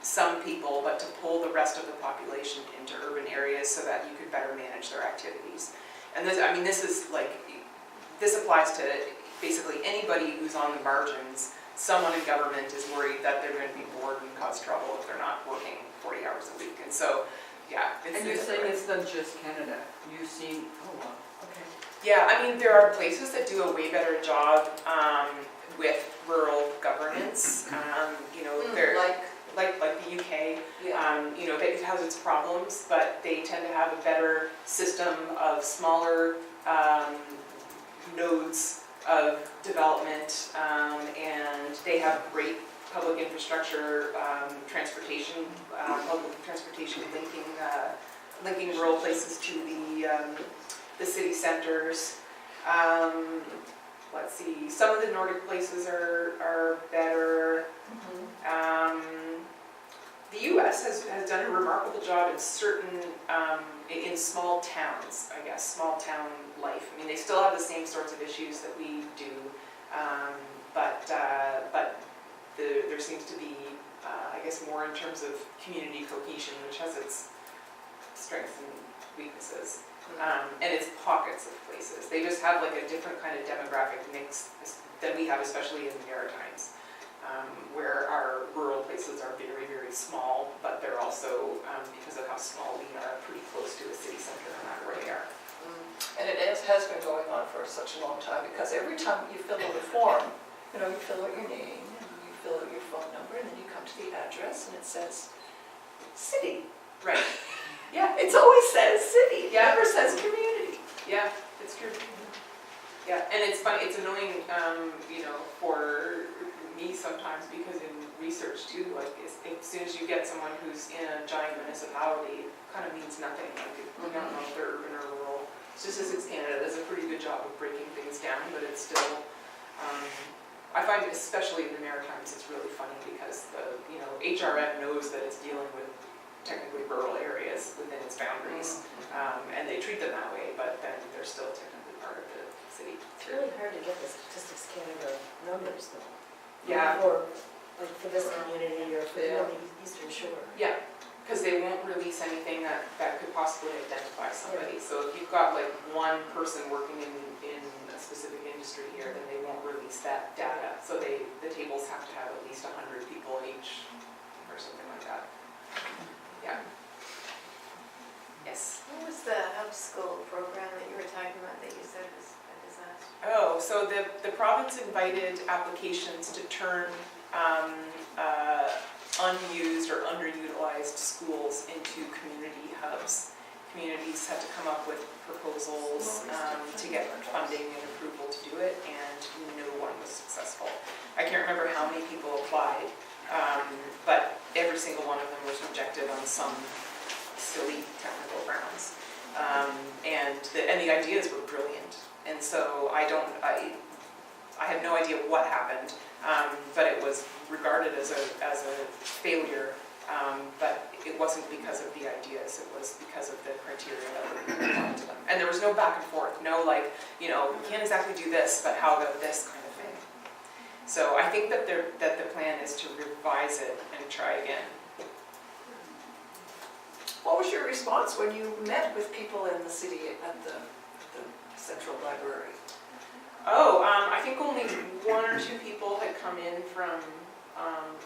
some people, but to pull the rest of the population into urban areas so that you could better manage their activities. And this applies to basically anybody who's on the margins. Someone in government is worried that they're going to be bored and cause trouble if they're not working 40 hours a week. And so, yeah. And you're saying it's not just Canada, you've seen, oh wow, okay. Yeah, I mean, there are places that do a way better job with rural governance. They're like the UK. It has its problems, but they tend to have a better system of smaller nodes of development, and they have great public infrastructure, public transportation linking rural places to the city centers. Let's see, some of the Nordic places are better. The U.S. has done a remarkable job in certain, in small towns, I guess, small town life. I mean, they still have the same sorts of issues that we do, but there seems to be, I guess, more in terms of community cohesion, which has its strengths and weaknesses, and its pockets of places. They just have like a different kind of demographic mix than we have, especially in the Maritimes. Where our rural places are very, very small, but they're also, because of how small we are, pretty close to a city center no matter where they are. And it has been going on for such a long time, because every time you fill out a form, you fill out your name, and you fill out your phone number, and then you come to the address, and it says, city. Right. Yeah, It's always says city, it Yeah. never says community. yeah, it's true. Yeah, and it's funny, it's annoying, you know, for me sometimes because in research too, like as soon as you get someone who's in a giant municipality, it kind of means nothing. Like we don't know if they're urban or rural. Statistics Canada does a pretty good job of breaking things down, but it's still, I find it, especially in the Maritimes, it's really funny because the, you know, HRM knows that it's dealing with technically rural areas within its boundaries, and they treat them that way, but then they're still technically part of the city. It's really hard to get the Statistics Canada numbers though. Yeah. Or like for this community or for Yeah. the Eastern Shore. Yeah, because they won't release anything that could possibly identify somebody. So if you've got like one person working in a specific industry here, then they won't release that data. So the tables have to have at least 100 people in each or something like that. Yeah. Yes. What was the hub school program that you were talking about that you said was a disaster? Oh, so the province invited applications to turn unused or underutilized schools into community hubs. Communities had to come up with proposals to get funding and approval to do it, and no one was successful. I can't remember how many people applied, but every single one of them was rejected on some silly technical grounds. And the ideas were brilliant. And so I have no idea what happened, but it was regarded as a failure. But it wasn't because of the ideas, it was because of the criteria that were applied to them. And there was no back and forth, no like, you know, we can't exactly do this, but how about this kind of thing. So I think that the plan is to revise it and try again. What was your response when you met with people in the city at the central library? Oh, I think only one or two people had come in from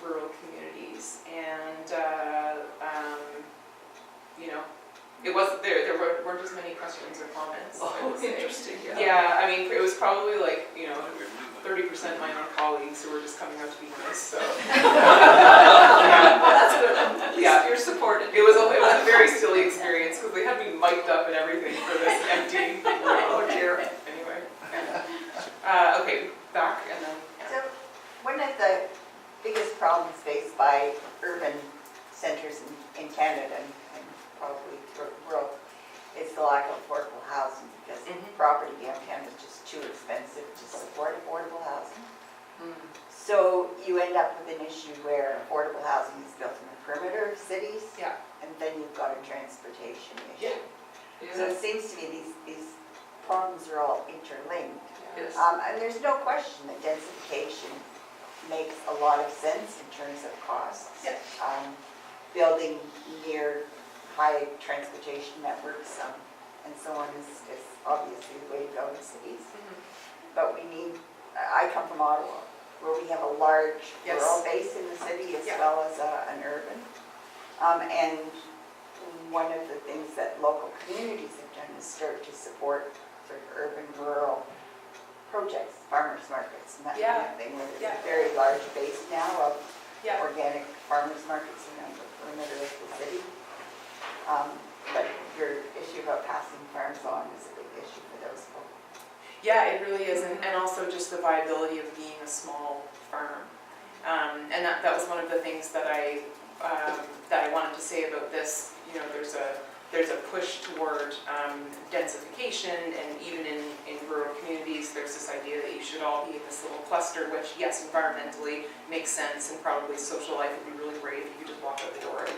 rural communities, and you know, it wasn't there weren't as many questions or comments. I would say. Interesting. Yeah, I mean, it was probably like, you know, 30% my own colleagues who were just coming out to be nice. So Well, that's good. At least Yeah. you're supported. it was a very silly experience because they had me mic'd up and everything for this empty room. Oh dear. Anyway, okay, back and then. So one of the biggest problems faced by urban centers in Canada and probably rural is the lack of affordable housing because property downtown is just too expensive to support affordable housing. So you end up with an issue where affordable housing is built in the perimeter of cities. Yeah. And then you've got a transportation issue. Yeah. So it seems to me these problems are all interlinked. Yes. And there's no question that densification makes a lot of sense in terms of costs. Yeah. Building near high transportation networks and so on is obviously the way to go in cities. But we need, I come from Ottawa, where we have a large Yes. rural base in the city as Yeah. well as an urban. And one of the things that local communities have done is start to support sort of urban-rural projects, farmers markets and that kind of thing, where there's a very large base now of organic farmers markets around the perimeter of the city. But your issue about passing farms on is a big issue for those folks. Yeah, it really is, and also just the viability of being a small farm. And that was one of the things that I wanted to say about this. You know, there's a push toward densification, and even in rural communities, there's this idea that you should all be in this little cluster, which, yes, environmentally makes sense, and probably social life would be really great if you could just walk out the door and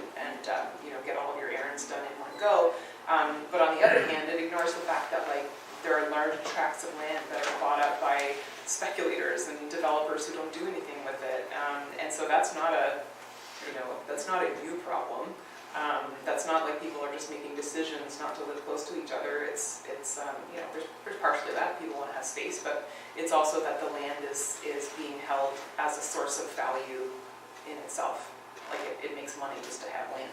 you know, get all of your errands done in one go. But on the other hand, it ignores the fact that like there are large tracts of land that are bought up by speculators and developers who don't do anything with it, and so that's not a new problem. That's not like people are just making decisions not to live close to each other. It's you know, there's partially that people want to have space, but it's also that the land is being held as a source of value in itself. Like it makes money just to have land.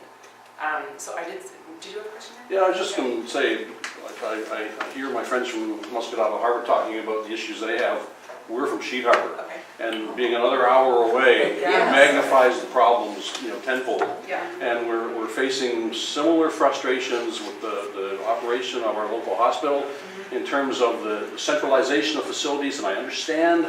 So did you have a question there? Yeah, I was just going to say, like I hear my friends from Muscatava Harbor talking about the issues they have. We're from Sheet Harbor. Okay. and being another hour away Yes. magnifies the problems, tenfold. Yeah. And we're facing similar frustrations with the operation of our local hospital in terms of the centralization of facilities, and I understand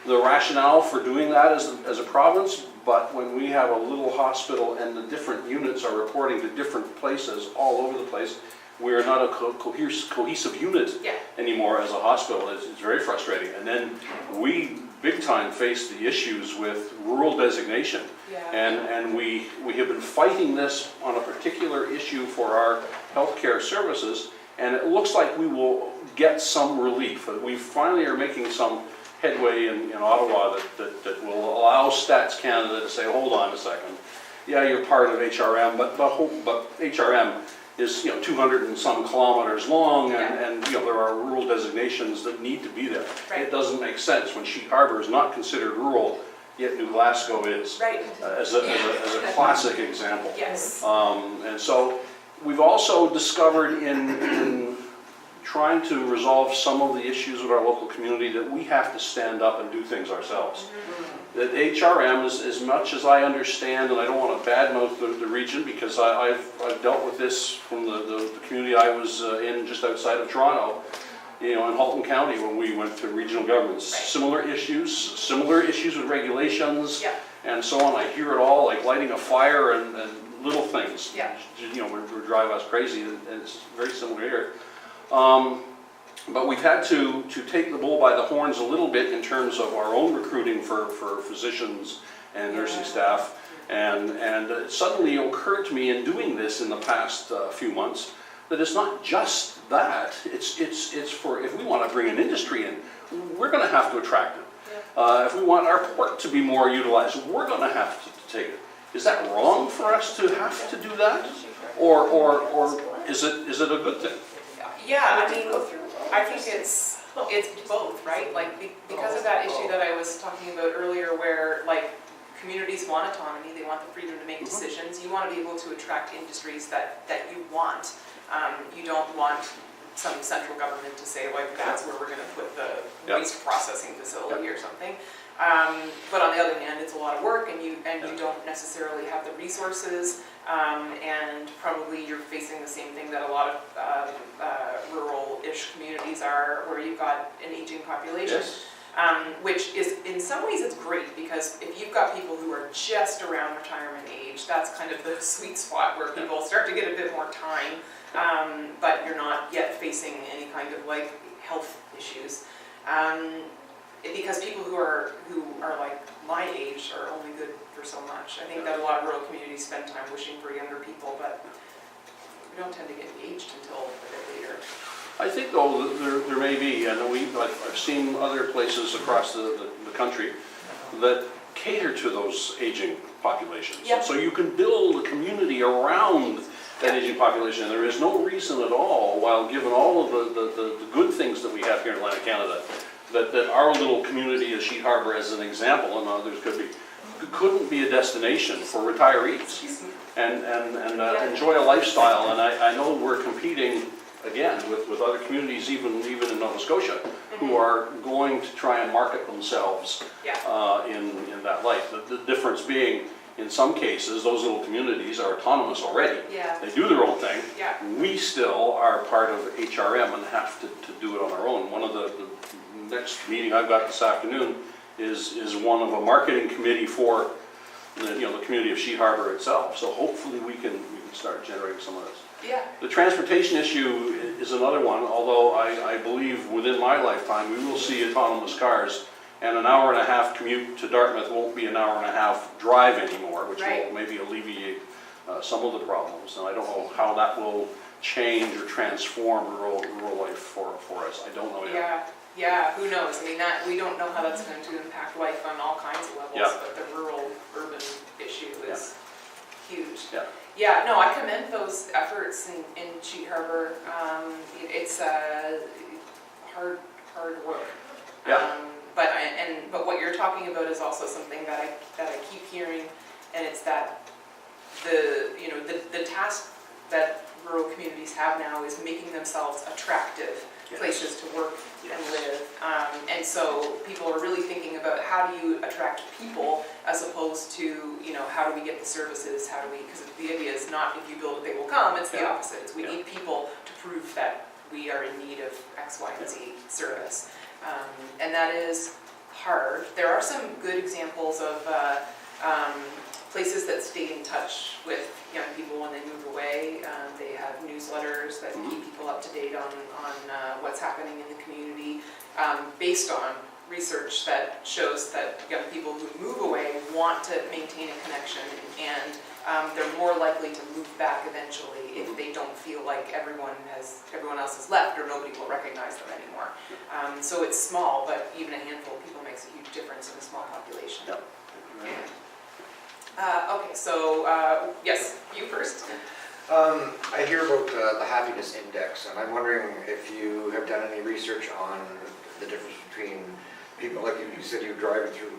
the rationale for doing that as a province, but when we have a little hospital and the different units are reporting to different places all over the place, we are not a cohesive unit Yeah. anymore as a hospital. It's very frustrating. And then we big time face the issues with rural designation. Yeah. And we have been fighting this on a particular issue for our healthcare services, and it looks like we will get some relief. We finally are making some headway in Ottawa that will allow Stats Canada to say, hold on a second, yeah, you're part of HRM, but HRM is 200 and some kilometers long, and there are rural designations that need to be there. Right. It doesn't make sense when Sheet Harbour is not considered rural, yet New Glasgow is. Right. As a classic example. Yes. And so we've also discovered in trying to resolve some of the issues with our local community that we have to stand up and do things ourselves. That HRM, as much as I understand, and I don't want to badmouth the region because I've dealt with this from the community I was in just outside of Toronto, in Halton County when we went to regional governments. Right. Similar issues with regulations, Yeah. and so on. I hear it all, like lighting a fire and little things. Yeah. Would drive us crazy, and it's very similar here. But we've had to take the bull by the horns a little bit in terms of our own recruiting for physicians and nursing staff. And it suddenly occurred to me in doing this in the past few months that it's not just that. It's for, if we want to bring an industry in, we're going to have to attract it. If we want our port to be more utilized, we're going to have to take it. Is that wrong for us to have to do that? Or is it a good thing? Yeah, I think it's both, right? Like, because of that issue that I was talking about earlier where, like, communities want autonomy, they want the freedom to make decisions, you want to be able to attract industries that you want. You don't want some central government to say, like, that's where we're going to put the waste processing facility or something. But on the other hand, it's a lot of work, and you don't necessarily have the resources, and probably you're facing the same thing that a lot of rural-ish communities are, where you've got an aging population. Yes. Which is, in some ways, it's great, because if you've got people who are just around retirement age, that's kind of the sweet spot where people start to get a bit more time, but you're not yet facing any kind of like health issues. Because people who are like my age are only good for so much. I think that a lot of rural communities spend time wishing for younger people, but we don't tend to get engaged until a bit later. I think, though, there may be, and I've seen other places across the country that cater to those aging populations. Yeah. So you can build a community around that aging population. There is no reason at all, while given all of the good things that we have here in Atlantic Canada, that our little community of Sheet Harbour, as an example, and others couldn't be a destination for retirees and enjoy a lifestyle. And I know we're competing again with other communities, even in Nova Scotia, who are going to try and market themselves in that light. The difference being, in some cases, those little communities are autonomous already. Yeah. They do their own thing. Yeah. We still are part of HRM and have to do it on our own. One of the next meeting I've got this afternoon is one of a marketing committee for the community of Sheet Harbour itself. So hopefully we can start generating some of this. Yeah. The transportation issue is another one, although I believe within my lifetime we will see autonomous cars, and an hour and a half commute to Dartmouth won't be an hour and a half drive anymore, which will maybe alleviate some of the problems. And I don't know how that will change or transform rural life for us. I don't know yet. Yeah, who knows? I mean, we don't know how that's going to impact life on all kinds of levels, but the rural-urban issue is huge. Yeah. Yeah, no, I commend those efforts in Sheet Harbour. It's hard work. Yeah. But what you're talking about is also something that I keep hearing, and it's that the task that rural communities have now is making themselves attractive places to work and live. And so people are really thinking about how do you attract people as opposed to, how do we get the services, because the idea is not if you build it, they will come, it's the opposite. It's we need people to prove that we are in need of X, Y, and Z service. And that is hard. There are some good examples of places that stay in touch with young people when they move away. They have newsletters that keep people up to date on what's happening in the community, based on research that shows that young people who move away want to maintain a connection, and they're more likely to move back eventually if they don't feel like everyone else has left or nobody will recognize them anymore. So it's small, but even a handful of people makes a huge difference in a small population. Yep. Okay, so yes, you first. I hear about the happiness index, and I'm wondering if you have done any research on the difference between people, like you said, you're driving through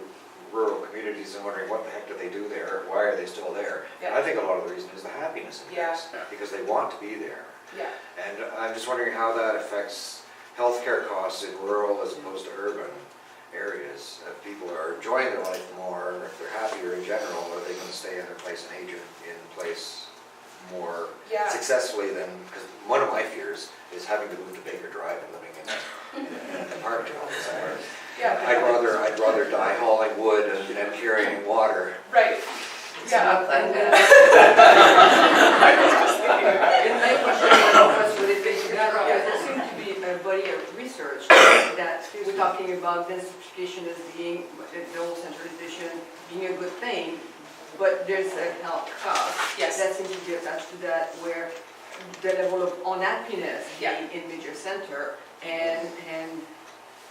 rural communities and wondering what the heck do they do there, why are they still there? Yeah. And I think a lot of the reason is the happiness index, because they want to be there. Yeah. And I'm just wondering how that affects healthcare costs in rural as opposed to urban areas. If people are enjoying their life more, if they're happier in general, are they going to stay in their place and age in place more successfully than, because one of my fears is having to move to Baker Drive and living in an apartment somewhere. Yeah. I'd rather die hauling wood and carrying water. Right. It's Yeah. not like that. I was just thinking about it. In my question, would it be together? There seems to be a body of research that we're talking about densification as being, the whole centralization being a good thing, but there's a health cost Yes. that seems to be attached to that, where the level of unhappiness Yeah. being in major center and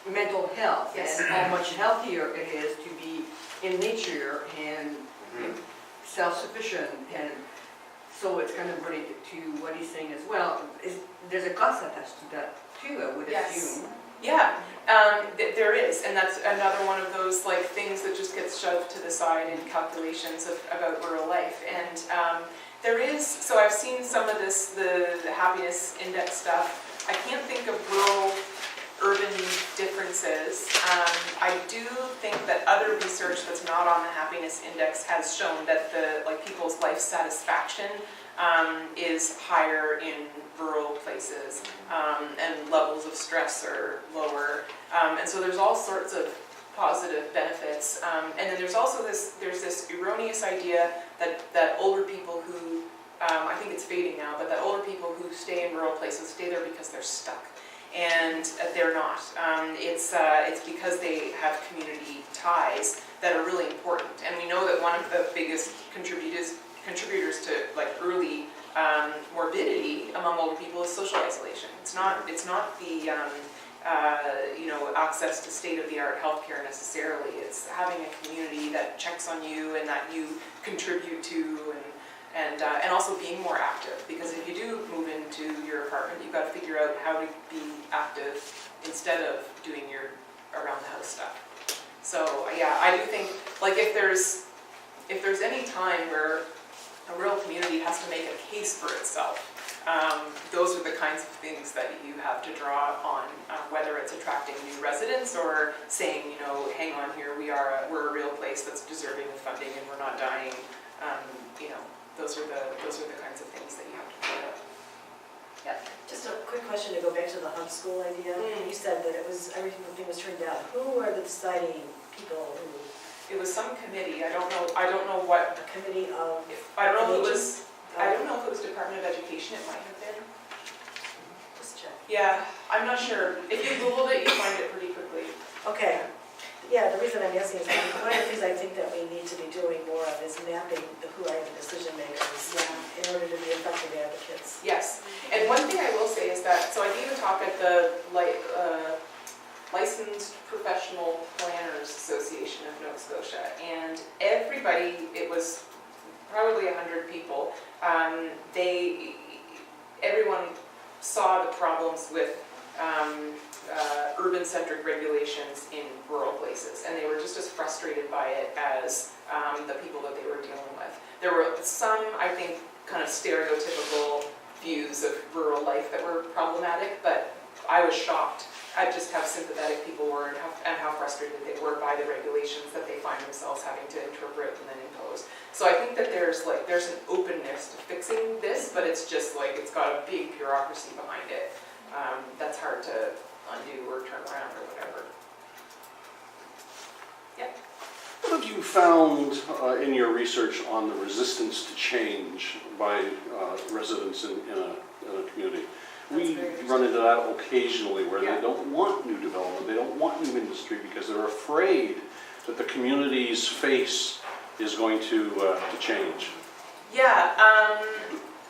mental health, Yes. and how much healthier it is to be in nature and self-sufficient, and so it's kind of related to what he's saying as well. There's a cost attached to that too, I would Yes. assume. Yeah, there is, and that's another one of those things that just gets shoved to the side in calculations about rural life. And there is, so I've seen some of this, the happiness index stuff. I can't think of rural-urban differences. I do think that other research that's not on the happiness index has shown that people's life satisfaction is higher in rural places, and levels of stress are lower, and so there's all sorts of positive benefits. And then there's also this erroneous idea that older people who, I think it's fading now, but that older people who stay in rural places stay there because they're stuck, and they're not. It's because they have community ties that are really important, and we know that one of the biggest contributors to early morbidity among older people is social isolation. It's not the access to state-of-the-art healthcare necessarily. It's having a community that checks on you and that you contribute to, and also being more active. Because if you do move into your apartment, you've got to figure out how to be active instead of doing your around-the-house stuff. So yeah, I do think if there's any time where a rural community has to make a case for itself, those are the kinds of things that you have to draw on, whether it's attracting new residents or saying, hang on here, we're a real place that's deserving of funding and we're not dying. Those are the kinds of things that you have to put up. Yeah, just a quick question to go back to the hub school idea. You said that everything was turned down. Who are the deciding people who? It was some committee. I don't know what. A committee of. I don't know if it was Department of Education. It might have been. Just check. Yeah, I'm not sure. If you Googled it, you find it pretty quickly. Okay. Yeah, the reason I'm asking is one of the things I think that we need to be doing more of is mapping who are the decision makers in order to be effective advocates. Yes, and one thing I will say is that, so I gave a talk at the Licensed Professional Planners Association of Nova Scotia, and everybody, it was probably 100 people, everyone saw the problems with urban-centric regulations in rural places, and they were just as frustrated by it as the people that they were dealing with. There were some, I think, kind of stereotypical views of rural life that were problematic, but I I was shocked at just how sympathetic people were and how frustrated they were by the regulations that they find themselves having to interpret and then impose. So I think that there's an openness to fixing this, but it's just like, it's got a big bureaucracy behind it. That's hard to undo or turn around or whatever. What have you found in your research on the resistance to change by residents in a community? We run into that occasionally where they don't want new development, they don't want new industry because they're afraid that the community's face is going to change. Yeah,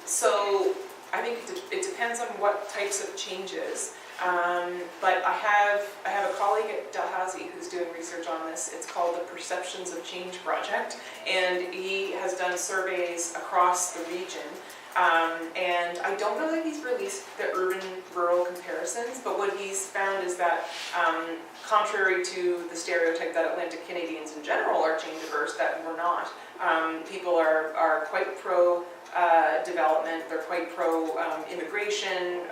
so I think it depends on what types of changes. But I have a colleague at Dalhousie who's doing research on this. It's called the Perceptions of Change Project, and he has done surveys across the region. And I don't know that he's released the urban-rural comparisons, but what he's found is that contrary to the stereotype that Atlantic Canadians in general are change averse, that we're not. People are quite pro development, they're quite pro-immigration,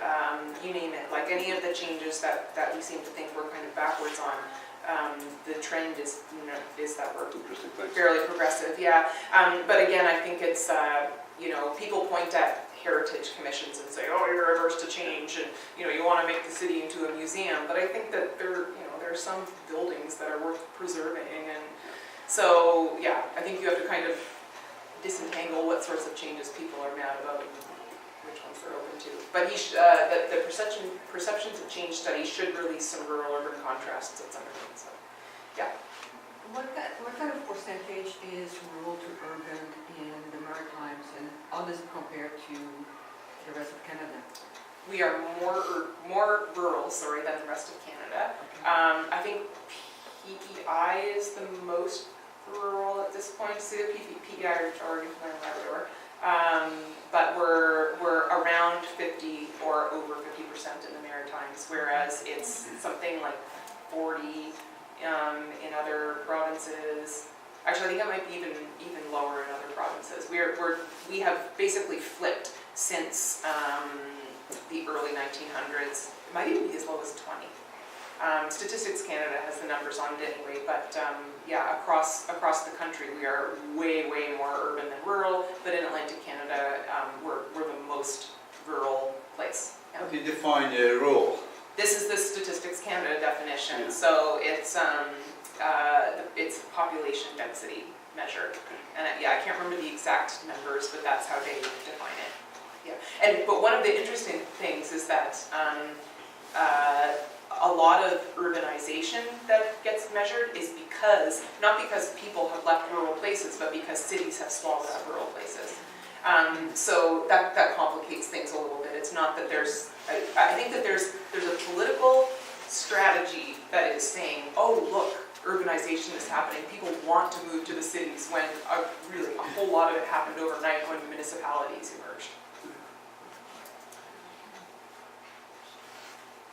you name it. Like any of the changes that we seem to think we're kind of backwards on, the trend is that we're fairly progressive, yeah. But again, I think it's, people point at heritage commissions and say, oh, you're averse to change, and you want to make the city into a museum. But I think that there are some buildings that are worth preserving, and so yeah, I think you have to kind of disentangle what sorts of changes people are mad about and which ones they're open to. But the perceptions of change study should release some rural-urban contrasts at some point. So, yeah. What kind of percentage is rural to urban in the Maritimes, and how does it compare to the rest of Canada? We are more rural, than the rest of Canada. I think PEI is the most rural at this point. See the PEI are Newfoundland and Labrador, but we're around 50 or over 50% in the Maritimes, whereas it's something like 40 in other provinces. Actually, I think it might be even lower in other provinces. We have basically flipped since the early 1900s. It might even be as low as 20. Statistics Canada has the numbers on it anyway, but yeah, across the country we are way more urban than rural, but in Atlantic Canada we're the most rural place. Yeah. How do you define rural? This is the Statistics Canada definition, so it's population density measure, and yeah, I can't remember the exact numbers, but that's how they define it. Yeah, but one of the interesting things is that a lot of urbanization that gets measured is not because people have left rural places, but because cities have swallowed up rural places. So that complicates things a little bit. It's not that I think that there's a political strategy that is saying, oh look, urbanization is happening. People want to move to the cities when really a whole lot of it happened overnight when municipalities emerged.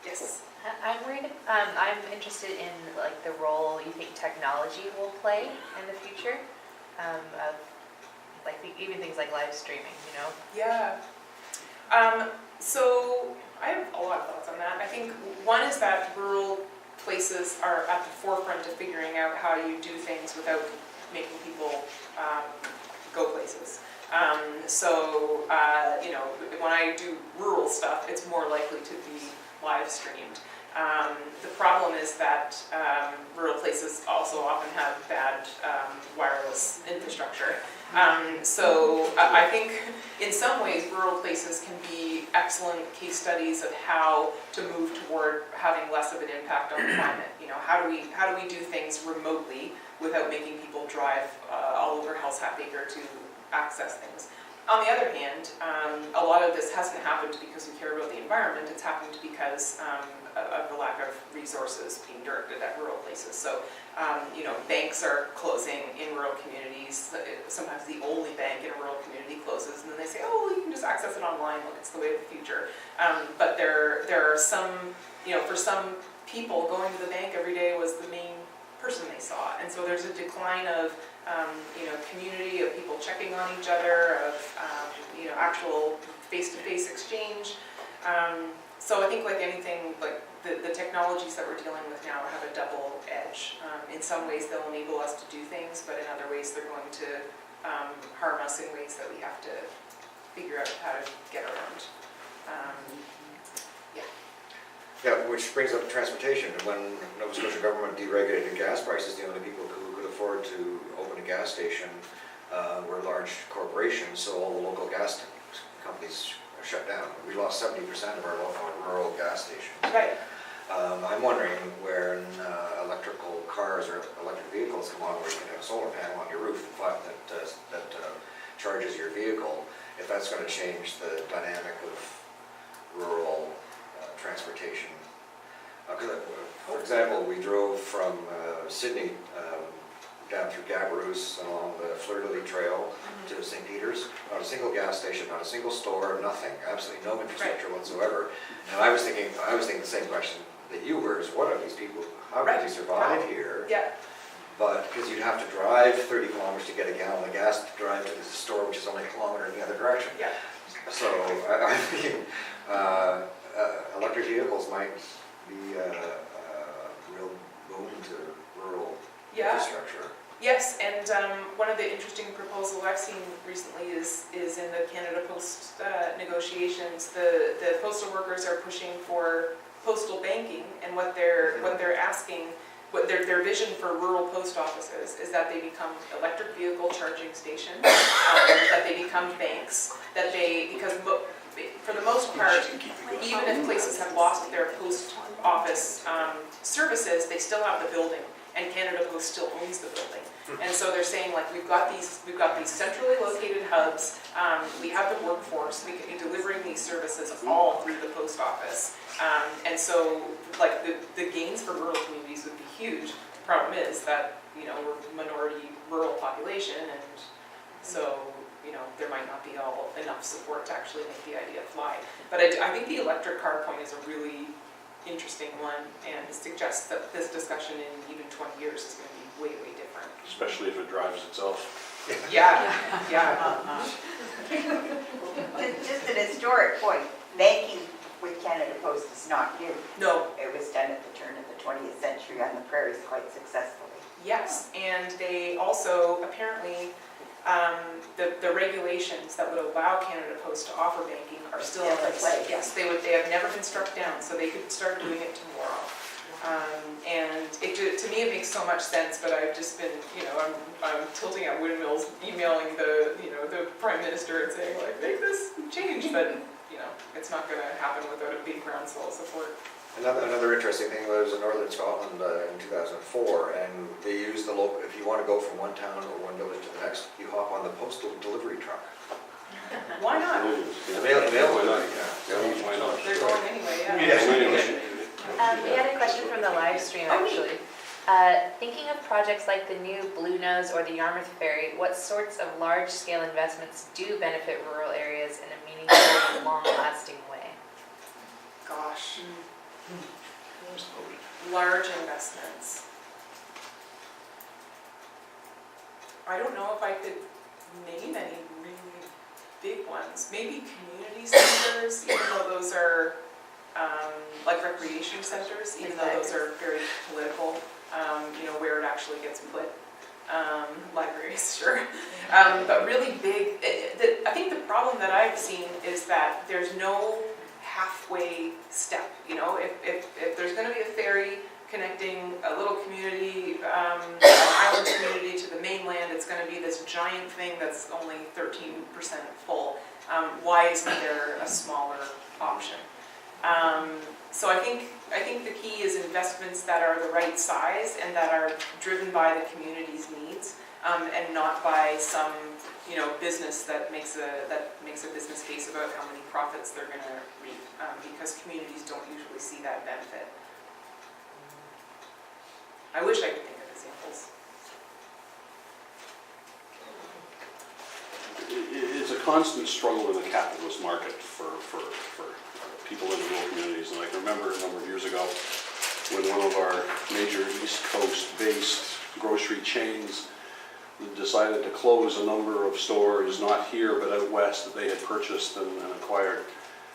Yes. I'm interested in like the role you think technology will play in the future of like even things like live streaming, Yeah. So I have a lot of thoughts on that. I think one is that rural places are at the forefront of figuring out how you do things without making people go places. So when I do rural stuff, it's more likely to be live streamed. The problem is that rural places also often have bad wireless infrastructure. So I think in some ways rural places can be excellent case studies of how to move toward having less of an impact on the climate. How do we do things remotely without making people drive all over Hell's Half Acre to access things? On the other hand, a lot of this hasn't happened because we care about the environment. It's happened because of the lack of resources being directed at rural places. So, banks are closing in rural communities. Sometimes the only bank in a rural community closes, and then they say, oh, well, you can just access it online. Look, it's the way of the future. But there are some, for some people, going to the bank every day was the main person they saw. And so there's a decline of community, of people checking on each other, of actual face-to-face exchange. So I think like anything, like technologies that we're dealing with now have a double edge. In some ways, they'll enable us to do things, but in other ways, they're going to harm us in ways that we have to figure out how to get around. Yeah, which brings up transportation. When Nova Scotia government deregulated gas prices, the only people who could afford to open a gas station were large corporations, so all the local gas companies shut down. We lost 70% of our local rural gas stations. Right. I'm wondering when electrical cars or electric vehicles come on, where you can have a solar panel on your roof that charges your vehicle, if that's going to change the dynamic of rural transportation. For example, we drove from Sydney down through Gabaroos and along the Fleur-de-Lis Trail to St. Peter's. Not a single gas station, not a single store, nothing, absolutely no infrastructure whatsoever. And I was thinking the same question that you were: is what are these people? How do they survive here? Yeah. But because you'd have to drive 30 kilometers to get a gallon of gas to drive to the store, which is only a kilometer in the other direction. Yeah. So I'm thinking electric vehicles might be a real boon to rural infrastructure. Yes, and one of the interesting proposals I've seen recently is in the Canada Post negotiations. The postal workers are pushing for postal banking, and what they're asking, what their vision for rural post offices is that they become electric vehicle charging stations, that they become banks, that because for the most part, even if places have lost their post office services, they still have the building, and Canada Post still owns the building. And so they're saying, like, we've got these centrally located hubs, we have the workforce, we could be delivering these services all through the post office. And so, like, the gains for rural communities would be huge. The problem is that, you know, we're a minority rural population, and so, you know, there might not be enough support to actually make the idea fly. But I think the electric car point is a really interesting one, and suggests that this discussion in even 20 years is going to be way, way different. Especially if it drives itself. Yeah. Just an historic point, banking with Canada Post is not new. No. It was done at the turn of the 20th century on the prairies quite successfully. Yes, and they also apparently, the regulations that would allow Canada Post to offer banking are still in place. Yes, they have never been struck down, so they could start doing it tomorrow. And to me, it makes so much sense, but I've just been, you know, I'm tilting at windmills, emailing the Prime Minister and saying, like, make this change, but, you know, it's not going to happen without a big groundswell of support. Another interesting thing was in northern Scotland in 2004, and they used the local, if you want to go from one town or one village to the next, you hop on the postal delivery truck. Why not? Mail delivery, yeah. Why not? They're going anyway, yeah. Yeah. We had a question from the live stream, actually. Thinking of projects like the new Blue Nose or the Yarmouth Ferry, what sorts of large-scale investments do benefit rural areas in a meaningful and long-lasting way? Gosh. Large investments. I don't know if I could name any really big ones. Maybe community centers, even though those are like recreation centers, even though those are very political, you know, where it actually gets put. Libraries, sure. But really big, I think the problem that I've seen is that there's no halfway step, you know, if there's going to be a ferry connecting a little community, an island community to the mainland, it's going to be this giant thing that's only 13% full. Why isn't there a smaller option? So I think the key is investments that are the right size and that are driven by the community's needs, and not by some, you know, business that makes a business case about how many profits they're going to reap, because communities don't usually see that benefit. I wish I could think of examples. It's a constant struggle in the capitalist market for people in rural communities. And I can remember a number of years ago when one of our major East Coast-based grocery chains decided to close a number of stores, not here but out west, that they had purchased and acquired.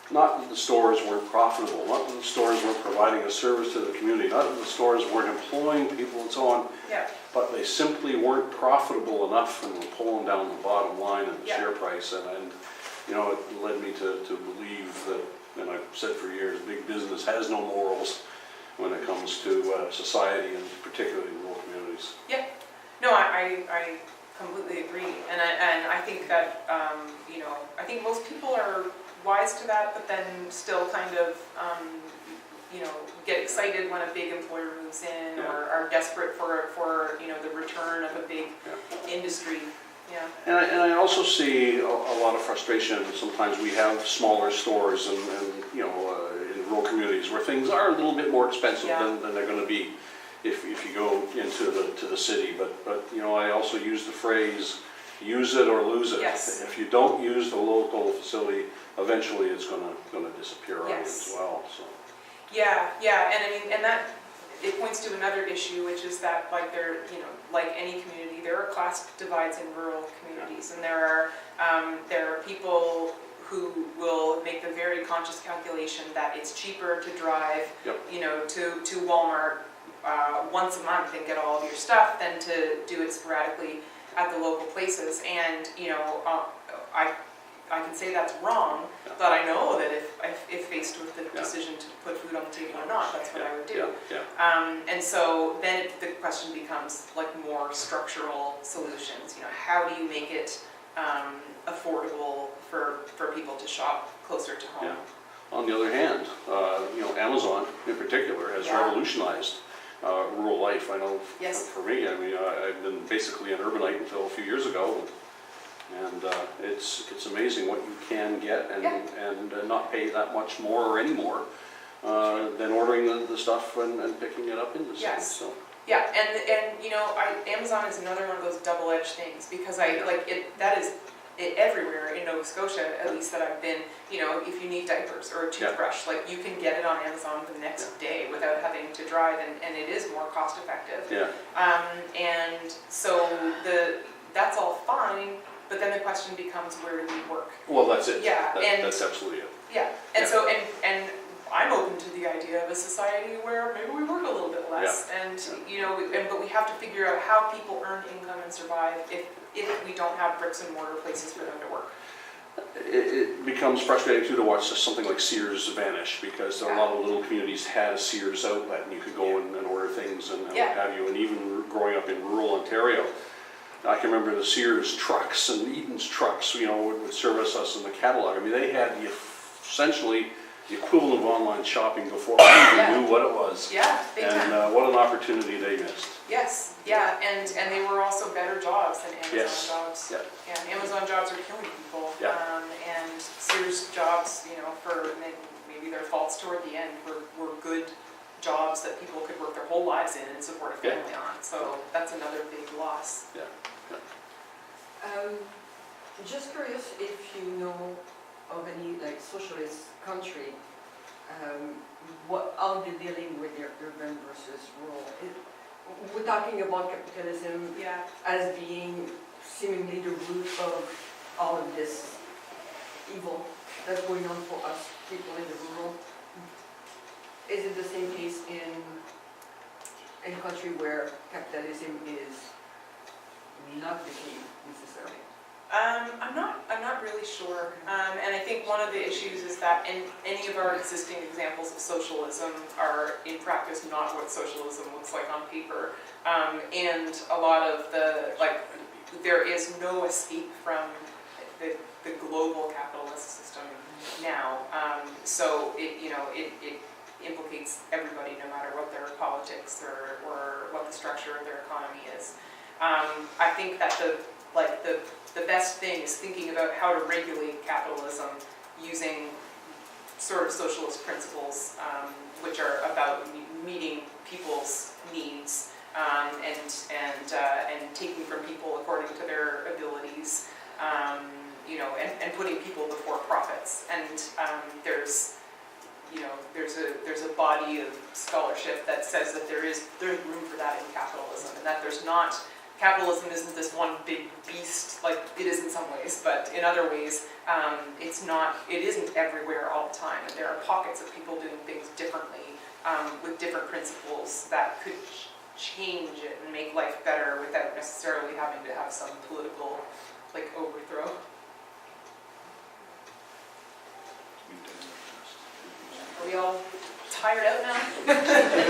Not that the stores weren't profitable, not that the stores weren't providing a service to the community, not that the stores weren't employing people and so on, Yeah, but they simply weren't profitable enough and were pulling down the bottom line and the Yeah. share price. And you know, it led me to believe that, and I've said for years, big business has no morals when it comes to society and particularly rural communities. no, I completely agree, and I think that, you know, I think most people are wise to that, but then still kind of, you know, get excited when a big employer moves in, Yeah. or are desperate for, you know, the return of a big industry, yeah. And I also see a lot of frustration. Sometimes we have smaller stores and you know, in rural communities where things are a little bit more expensive Yeah. than they're going to be if you go into the city. But you know, I also use the phrase, use it or lose it. Yes. If you don't use the local facility, eventually it's going to disappear on you Yes. as well. So. Yeah, and I mean, and that, it points to another issue, which is that, like, there, you know, like any community, there are class divides in rural communities, and there are people who will make the very conscious calculation that it's cheaper to drive, Yep. you know, to Walmart once a month and get all of your stuff than to do it sporadically at the local places. And, you know, I can say that's wrong, but I know that if faced with the decision to put food on the table or not, that's what I would do. And so then the question becomes like more structural solutions. You know, how do you make it affordable for people to shop closer to home? On the other hand, you know, Amazon in particular has Yeah. revolutionized rural life. I know Yes. for me, I mean, I've been basically an urbanite until a few years ago, and it's amazing what you can get and not pay that much more or any more than ordering the stuff and picking it up in the city. Yes. So. Yeah, and you know, Amazon is another one of those double-edged things, because I like it. That is it everywhere in Nova Scotia, at least that I've been. You know, if you need diapers or a toothbrush, like you can get it on Amazon the next day without having to drive, and it is more cost-effective. Yeah. And so that's all fine, but then the question becomes, where do we work? Well, that's it. Yeah, and that's absolutely it. yeah, and Yeah. so and I'm open to the idea of a society where maybe we work a little bit less, and you know, but we have to figure out how people earn income and survive if we don't have bricks and mortar places for them to work. It becomes frustrating too to watch something like Sears vanish, because a lot of little communities had a Sears outlet and you could go and order things and what have you. And even growing up in rural Ontario, I can remember the Sears trucks and Eaton's trucks, you know, would service us in the catalog. I mean, they had essentially the equivalent of online shopping before I even knew what it was. Yeah, big time. And what an opportunity they missed. Yes, yeah, and they were also better jobs than Amazon Yes. jobs. Yeah. Yeah, Amazon jobs are killing people. Yeah. And Sears jobs, you know, for maybe their faults toward the end, were good jobs that people could work their whole lives in and support a family on. So that's another big loss. Yeah. Just curious if you know of any like socialist country, how they're dealing with their urban versus rural. We're talking about capitalism as being seemingly the root of all of this evil that's going on for us people in the rural. Is it the same case in a country where capitalism is not the key necessarily? I'm not really sure, and I think one of the issues is that any of our existing examples of socialism are in practice not what socialism looks like on paper, and a lot of there is no escape from the global capitalist system now. So it implicates everybody, no matter what their politics or what the structure of their economy is. I think that the best thing is thinking about how to regulate capitalism using sort of socialist principles, which are about meeting people's needs and taking from people according to their abilities, and putting people before profits. And there's a body of scholarship that says that there's room for that in capitalism, and that there's not capitalism isn't this one big beast, like it is in some ways, but in other ways, it isn't everywhere all the time. And there are pockets of people doing things differently, with different principles that could change it and make life better without necessarily having to have some political, like, overthrow. We've done our best. Are we all tired out now?